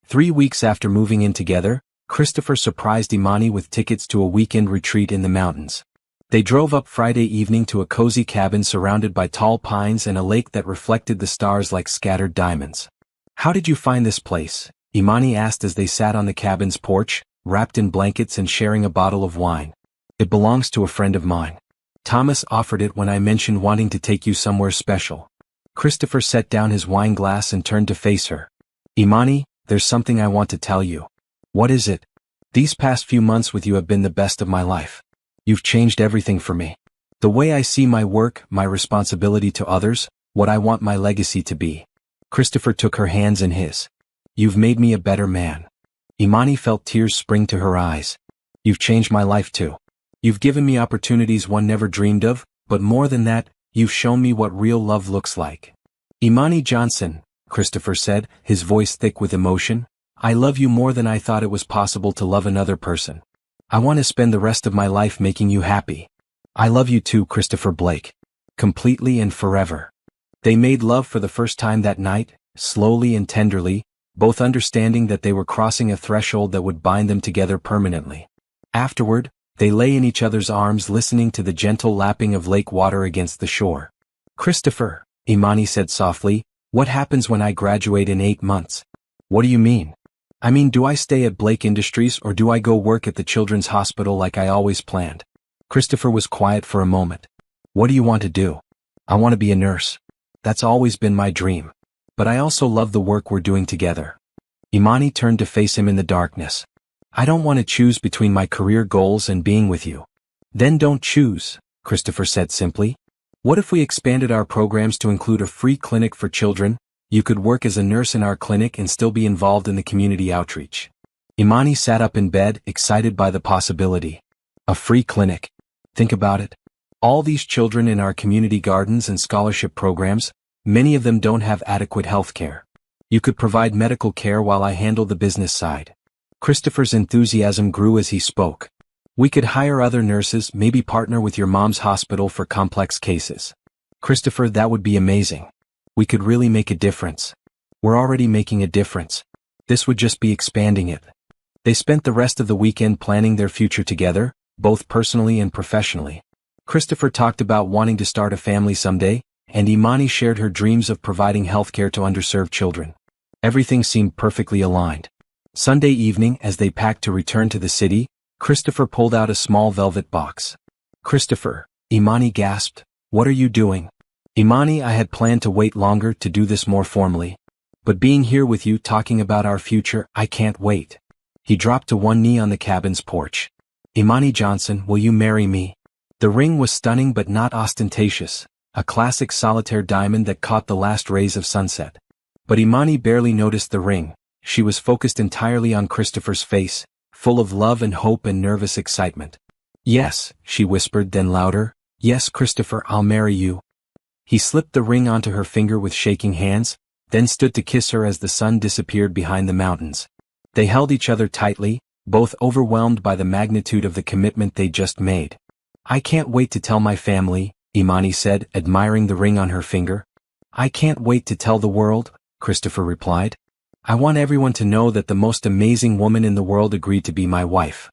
A: 3 weeks after moving in together, Christopher surprised Imani with tickets to a weekend retreat in the mountains. They drove up Friday evening to a cozy cabin surrounded by tall pines and a lake that reflected the stars like scattered diamonds. "How did you find this place?" Imani asked as they sat on the cabin's porch, wrapped in blankets and sharing a bottle of wine. "It belongs to a friend of mine. Thomas offered it when I mentioned wanting to take you somewhere special." Christopher set down his wine glass and turned to face her. "Imani, there's something I want to tell you." "What is it?" "These past few months with you have been the best of my life. You've changed everything for me. The way I see my work, my responsibility to others, what I want my legacy to be." Christopher took her hands in his. "You've made me a better man." Imani felt tears spring to her eyes. "You've changed my life too. You've given me opportunities one never dreamed of, but more than that, you've shown me what real love looks like." "Imani Johnson," Christopher said, his voice thick with emotion, "I love you more than I thought it was possible to love another person. I want to spend the rest of my life making you happy." "I love you too, Christopher Blake. Completely and forever." They made love for the first time that night, slowly and tenderly, both understanding that they were crossing a threshold that would bind them together permanently. Afterward, they lay in each other's arms listening to the gentle lapping of lake water against the shore. "Christopher," Imani said softly, "what happens when I graduate in 8 months?" "What do you mean?" "I mean, do I stay at Blake Industries or do I go work at the Children's Hospital like I always planned?" Christopher was quiet for a moment. "What do you want to do?" "I want to be a nurse. That's always been my dream. But I also love the work we're doing together." Imani turned to face him in the darkness. "I don't want to choose between my career goals and being with you." "Then don't choose," Christopher said simply. "What if we expanded our programs to include a free clinic for children? You could work as a nurse in our clinic and still be involved in the community outreach." Imani sat up in bed, excited by the possibility. "A free clinic. Think about it. All these children in our community gardens and scholarship programs, many of them don't have adequate health care. You could provide medical care while I handle the business side." Christopher's enthusiasm grew as he spoke. "We could hire other nurses, maybe partner with your mom's hospital for complex cases." "Christopher, that would be amazing. We could really make a difference." "We're already making a difference. This would just be expanding it." They spent the rest of the weekend planning their future together, both personally and professionally. Christopher talked about wanting to start a family someday, and Imani shared her dreams of providing healthcare to underserved children. Everything seemed perfectly aligned. Sunday evening, as they packed to return to the city, Christopher pulled out a small velvet box. "Christopher," Imani gasped, "what are you doing?" "Imani, I had planned to wait longer to do this more formally. But being here with you talking about our future, I can't wait." He dropped to one knee on the cabin's porch. "Imani Johnson, will you marry me?" The ring was stunning but not ostentatious, a classic solitaire diamond that caught the last rays of sunset. But Imani barely noticed the ring. She was focused entirely on Christopher's face, full of love and hope and nervous excitement. "Yes," she whispered, then louder, "Yes, Christopher, I'll marry you." He slipped the ring onto her finger with shaking hands, then stood to kiss her as the sun disappeared behind the mountains. They held each other tightly, both overwhelmed by the magnitude of the commitment they'd just made. "I can't wait to tell my family," Imani said, admiring the ring on her finger. I can't wait to tell the world, Christopher replied. I want everyone to know that the most amazing woman in the world agreed to be my wife.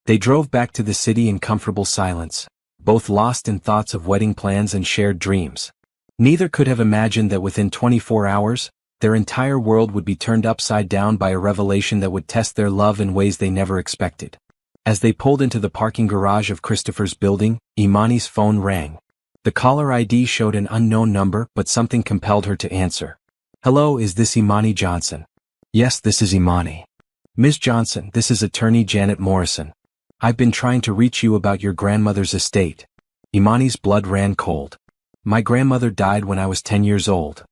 A: They drove back to the city in comfortable silence, both lost in thoughts of wedding plans and shared dreams. Neither could have imagined that within 24 hours, their entire world would be turned upside down by a revelation that would test their love in ways they never expected. As they pulled into the parking garage of Christopher's building, Imani's phone rang. The caller ID showed an unknown number, but something compelled her to answer. Hello, is this Imani Johnson? Yes, this is Imani. Ms. Johnson, this is attorney Janet Morrison. I've been trying to reach you about your grandmother's estate. Imani's blood ran cold. My grandmother died when I was 10 years old.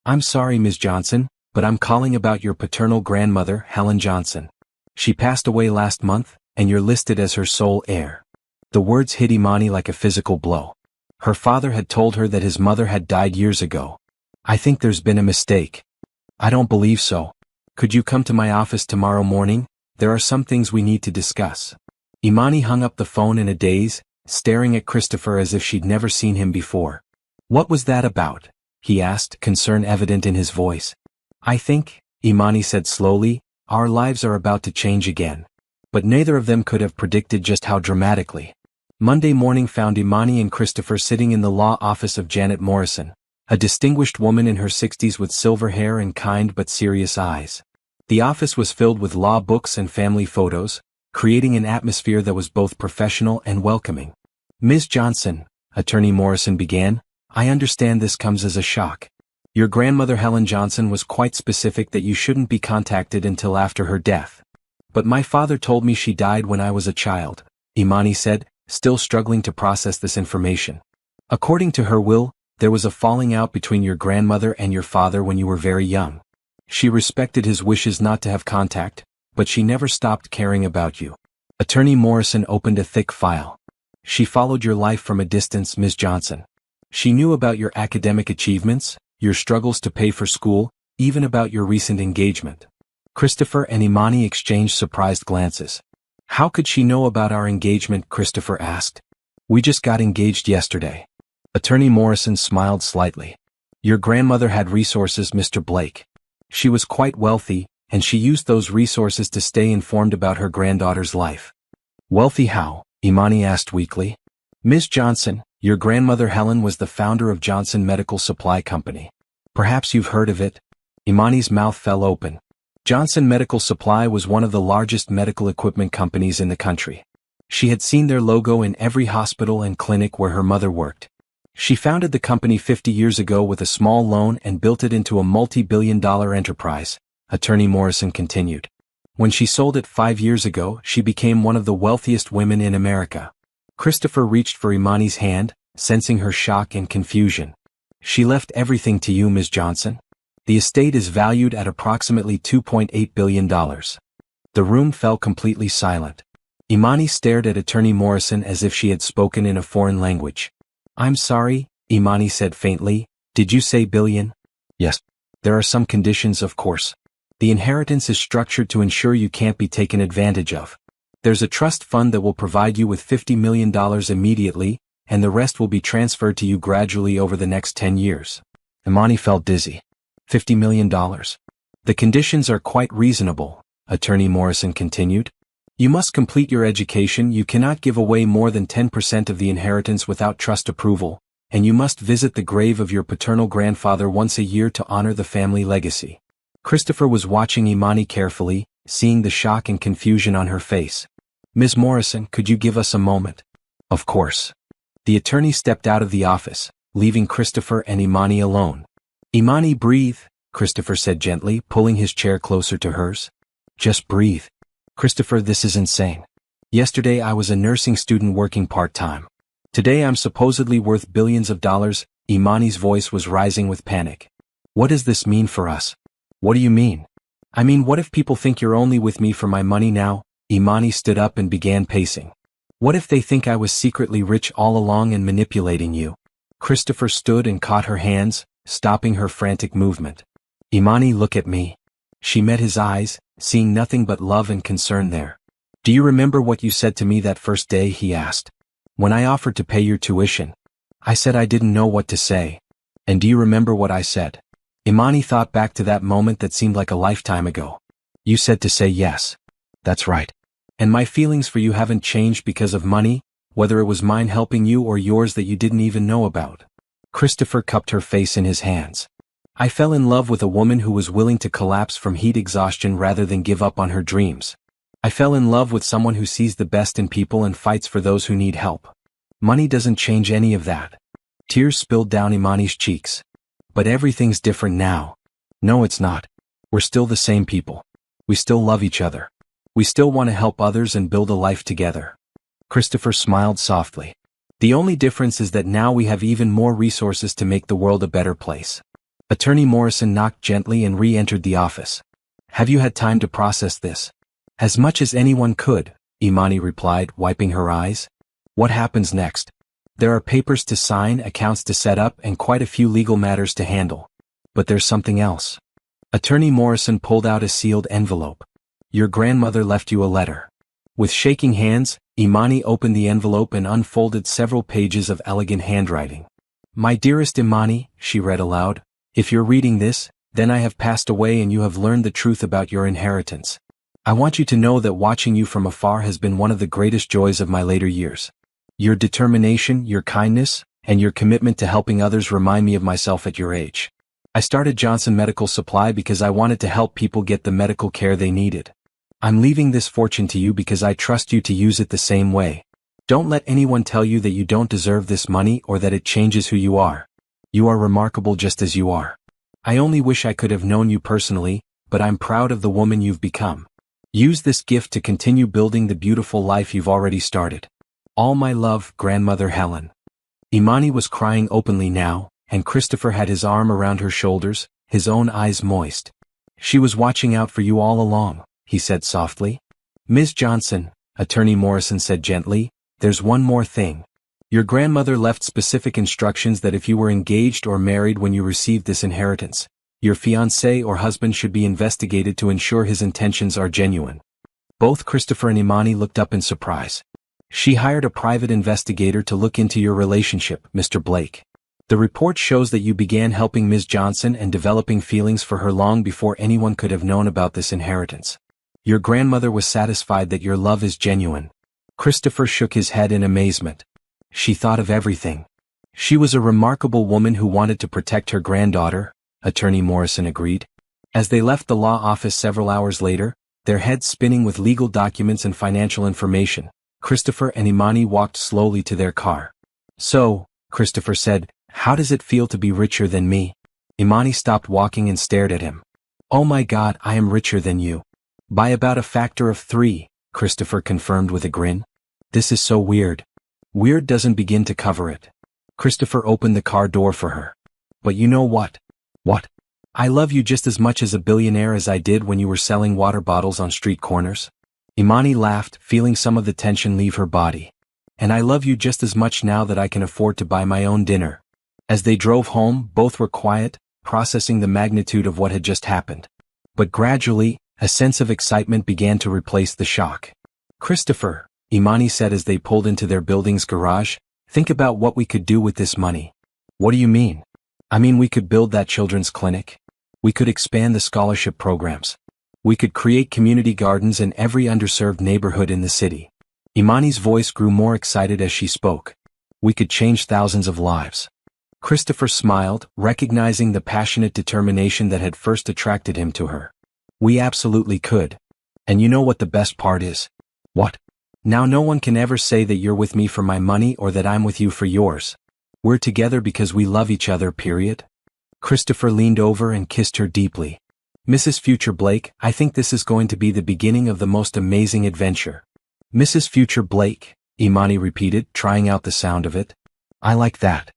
A: I'm sorry, Ms. Johnson, but I'm calling about your paternal grandmother, Helen Johnson. She passed away last month, and you're listed as her sole heir. The words hit Imani like a physical blow. Her father had told her that his mother had died years ago. I think there's been a mistake. I don't believe so. Could you come to my office tomorrow morning? There are some things we need to discuss. Imani hung up the phone in a daze, staring at Christopher as if she'd never seen him before. What was that about? He asked, concern evident in his voice. I think, Imani said slowly, our lives are about to change again. But neither of them could have predicted just how dramatically. Monday morning found Imani and Christopher sitting in the law office of Janet Morrison, a distinguished woman in her 60s with silver hair and kind but serious eyes. The office was filled with law books and family photos, creating an atmosphere that was both professional and welcoming. Ms. Johnson, Attorney Morrison began, I understand this comes as a shock. Your grandmother Helen Johnson was quite specific that you shouldn't be contacted until after her death. But my father told me she died when I was a child, Imani said, still struggling to process this information. According to her will, there was a falling out between your grandmother and your father when you were very young. She respected his wishes not to have contact, but she never stopped caring about you. Attorney Morrison opened a thick file. She followed your life from a distance, Ms. Johnson. She knew about your academic achievements, your struggles to pay for school, even about your recent engagement. Christopher and Imani exchanged surprised glances. How could she know about our engagement? Christopher asked. We just got engaged yesterday. Attorney Morrison smiled slightly. Your grandmother had resources, Mr. Blake. She was quite wealthy, and she used those resources to stay informed about her granddaughter's life. Wealthy how? Imani asked weakly. Ms. Johnson, your grandmother Helen was the founder of Johnson Medical Supply Company. Perhaps you've heard of it? Imani's mouth fell open. Johnson Medical Supply was one of the largest medical equipment companies in the country. She had seen their logo in every hospital and clinic where her mother worked. She founded the company 50 years ago with a small loan and built it into a multi-billion-dollar enterprise, Attorney Morrison continued. When she sold it 5 years ago, she became one of the wealthiest women in America. Christopher reached for Imani's hand, sensing her shock and confusion. She left everything to you, Ms. Johnson? The estate is valued at approximately $2.8 billion. The room fell completely silent. Imani stared at Attorney Morrison as if she had spoken in a foreign language. I'm sorry, Imani said faintly, did you say billion? Yes. There are some conditions, of course. The inheritance is structured to ensure you can't be taken advantage of. There's a trust fund that will provide you with $50 million immediately, and the rest will be transferred to you gradually over the next 10 years. Imani felt dizzy. $50 million. The conditions are quite reasonable, Attorney Morrison continued. You must complete your education, you cannot give away more than 10% of the inheritance without trust approval, and you must visit the grave of your paternal grandfather once a year to honor the family legacy. Christopher was watching Imani carefully, seeing the shock and confusion on her face. Ms. Morrison, could you give us a moment? Of course. The attorney stepped out of the office, leaving Christopher and Imani alone. Imani, breathe, Christopher said gently, pulling his chair closer to hers. Just breathe. Christopher, this is insane. Yesterday I was a nursing student working part-time. Today I'm supposedly worth billions of dollars. Imani's voice was rising with panic. What does this mean for us? What do you mean? I mean, what if people think you're only with me for my money now? Imani stood up and began pacing. What if they think I was secretly rich all along and manipulating you? Christopher stood and caught her hands, stopping her frantic movement. Imani, look at me. She met his eyes, seeing nothing but love and concern there. Do you remember what you said to me that first day? He asked. When I offered to pay your tuition. I said I didn't know what to say. And do you remember what I said? Imani thought back to that moment that seemed like a lifetime ago. You said to say yes. That's right. And my feelings for you haven't changed because of money, whether it was mine helping you or yours that you didn't even know about. Christopher cupped her face in his hands. I fell in love with a woman who was willing to collapse from heat exhaustion rather than give up on her dreams. I fell in love with someone who sees the best in people and fights for those who need help. Money doesn't change any of that. Tears spilled down Imani's cheeks. But everything's different now. No, it's not. We're still the same people. We still love each other. We still want to help others and build a life together. Christopher smiled softly. The only difference is that now we have even more resources to make the world a better place. Attorney Morrison knocked gently and re-entered the office. Have you had time to process this? As much as anyone could, Imani replied, wiping her eyes. What happens next? There are papers to sign, accounts to set up, and quite a few legal matters to handle. But there's something else. Attorney Morrison pulled out a sealed envelope. Your grandmother left you a letter. With shaking hands, Imani opened the envelope and unfolded several pages of elegant handwriting. My dearest Imani, she read aloud, if you're reading this, then I have passed away and you have learned the truth about your inheritance. I want you to know that watching you from afar has been one of the greatest joys of my later years. Your determination, your kindness, and your commitment to helping others remind me of myself at your age. I started Johnson Medical Supply because I wanted to help people get the medical care they needed. I'm leaving this fortune to you because I trust you to use it the same way. Don't let anyone tell you that you don't deserve this money or that it changes who you are. You are remarkable just as you are. I only wish I could have known you personally, but I'm proud of the woman you've become. Use this gift to continue building the beautiful life you've already started. All my love, Grandmother Helen. Imani was crying openly now, and Christopher had his arm around her shoulders, his own eyes moist. She was watching out for you all along, he said softly. Ms. Johnson, Attorney Morrison said gently, there's one more thing. Your grandmother left specific instructions that if you were engaged or married when you received this inheritance, your fiancé or husband should be investigated to ensure his intentions are genuine. Both Christopher and Imani looked up in surprise. She hired a private investigator to look into your relationship, Mr. Blake. The report shows that you began helping Ms. Johnson and developing feelings for her long before anyone could have known about this inheritance. Your grandmother was satisfied that your love is genuine. Christopher shook his head in amazement. She thought of everything. She was a remarkable woman who wanted to protect her granddaughter, Attorney Morrison agreed. As they left the law office several hours later, their heads spinning with legal documents and financial information, Christopher and Imani walked slowly to their car. So, Christopher said, how does it feel to be richer than me? Imani stopped walking and stared at him. Oh my God, I am richer than you. By about a factor of 3, Christopher confirmed with a grin. This is so weird. Weird doesn't begin to cover it. Christopher opened the car door for her. But you know what? What? I love you just as much as a billionaire as I did when you were selling water bottles on street corners. Imani laughed, feeling some of the tension leave her body. And I love you just as much now that I can afford to buy my own dinner. As they drove home, both were quiet, processing the magnitude of what had just happened. But gradually, a sense of excitement began to replace the shock. Christopher, Imani said as they pulled into their building's garage, think about what we could do with this money. What do you mean? I mean we could build that children's clinic. We could expand the scholarship programs. We could create community gardens in every underserved neighborhood in the city. Imani's voice grew more excited as she spoke. We could change thousands of lives. Christopher smiled, recognizing the passionate determination that had first attracted him to her. We absolutely could. And you know what the best part is? What? Now no one can ever say that you're with me for my money or that I'm with you for yours. We're together because we love each other, period. Christopher leaned over and kissed her deeply. Mrs. Future Blake, I think this is going to be the beginning of the most amazing adventure. Mrs. Future Blake, Imani repeated, trying out the sound of it. I like that.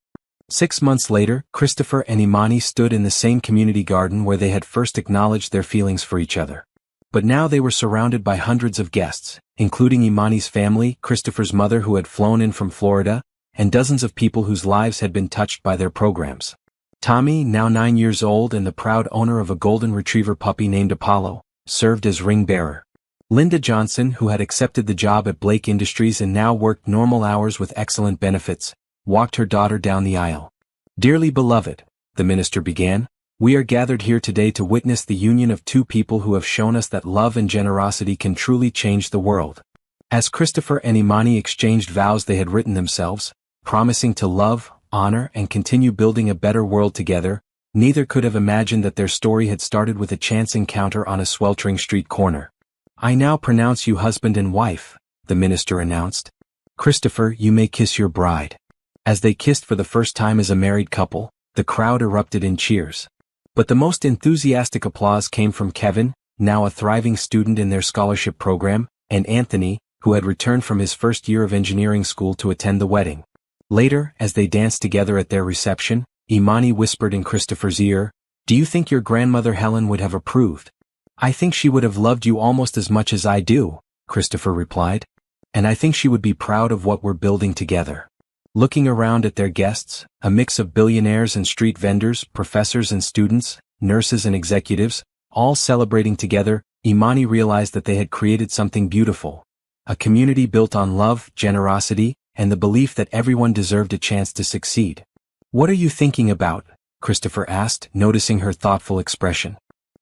A: 6 months later, Christopher and Imani stood in the same community garden where they had first acknowledged their feelings for each other. But now they were surrounded by hundreds of guests, including Imani's family, Christopher's mother who had flown in from Florida, and dozens of people whose lives had been touched by their programs. Tommy, now 9 years old and the proud owner of a golden retriever puppy named Apollo, served as ring bearer. Linda Johnson, who had accepted the job at Blake Industries and now worked normal hours with excellent benefits, walked her daughter down the aisle. Dearly beloved, the minister began, "we are gathered here today to witness the union of two people who have shown us that love and generosity can truly change the world." As Christopher and Imani exchanged vows they had written themselves, promising to love, honor, and continue building a better world together, neither could have imagined that their story had started with a chance encounter on a sweltering street corner. "I now pronounce you husband and wife," the minister announced. "Christopher, you may kiss your bride." As they kissed for the first time as a married couple, the crowd erupted in cheers. But the most enthusiastic applause came from Kevin, now a thriving student in their scholarship program, and Anthony, who had returned from his first year of engineering school to attend the wedding. Later, as they danced together at their reception, Imani whispered in Christopher's ear, "Do you think your grandmother Helen would have approved?" "I think she would have loved you almost as much as I do," Christopher replied. "And I think she would be proud of what we're building together." Looking around at their guests, a mix of billionaires and street vendors, professors and students, nurses and executives, all celebrating together, Imani realized that they had created something beautiful. A community built on love, generosity, and the belief that everyone deserved a chance to succeed. "What are you thinking about?" Christopher asked, noticing her thoughtful expression.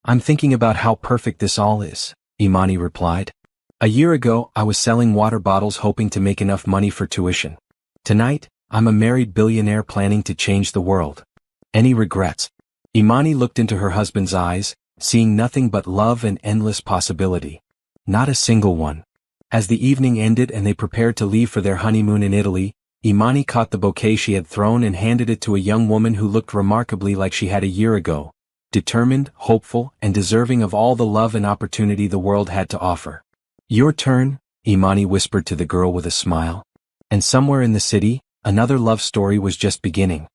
A: "I'm thinking about how perfect this all is," Imani replied. "A year ago, I was selling water bottles hoping to make enough money for tuition. Tonight, I'm a married billionaire planning to change the world. Any regrets?" Imani looked into her husband's eyes, seeing nothing but love and endless possibility. "Not a single one." As the evening ended and they prepared to leave for their honeymoon in Italy, Imani caught the bouquet she had thrown and handed it to a young woman who looked remarkably like she had a year ago, determined, hopeful, and deserving of all the love and opportunity the world had to offer. "Your turn," Imani whispered to the girl with a smile. And somewhere in the city, another love story was just beginning.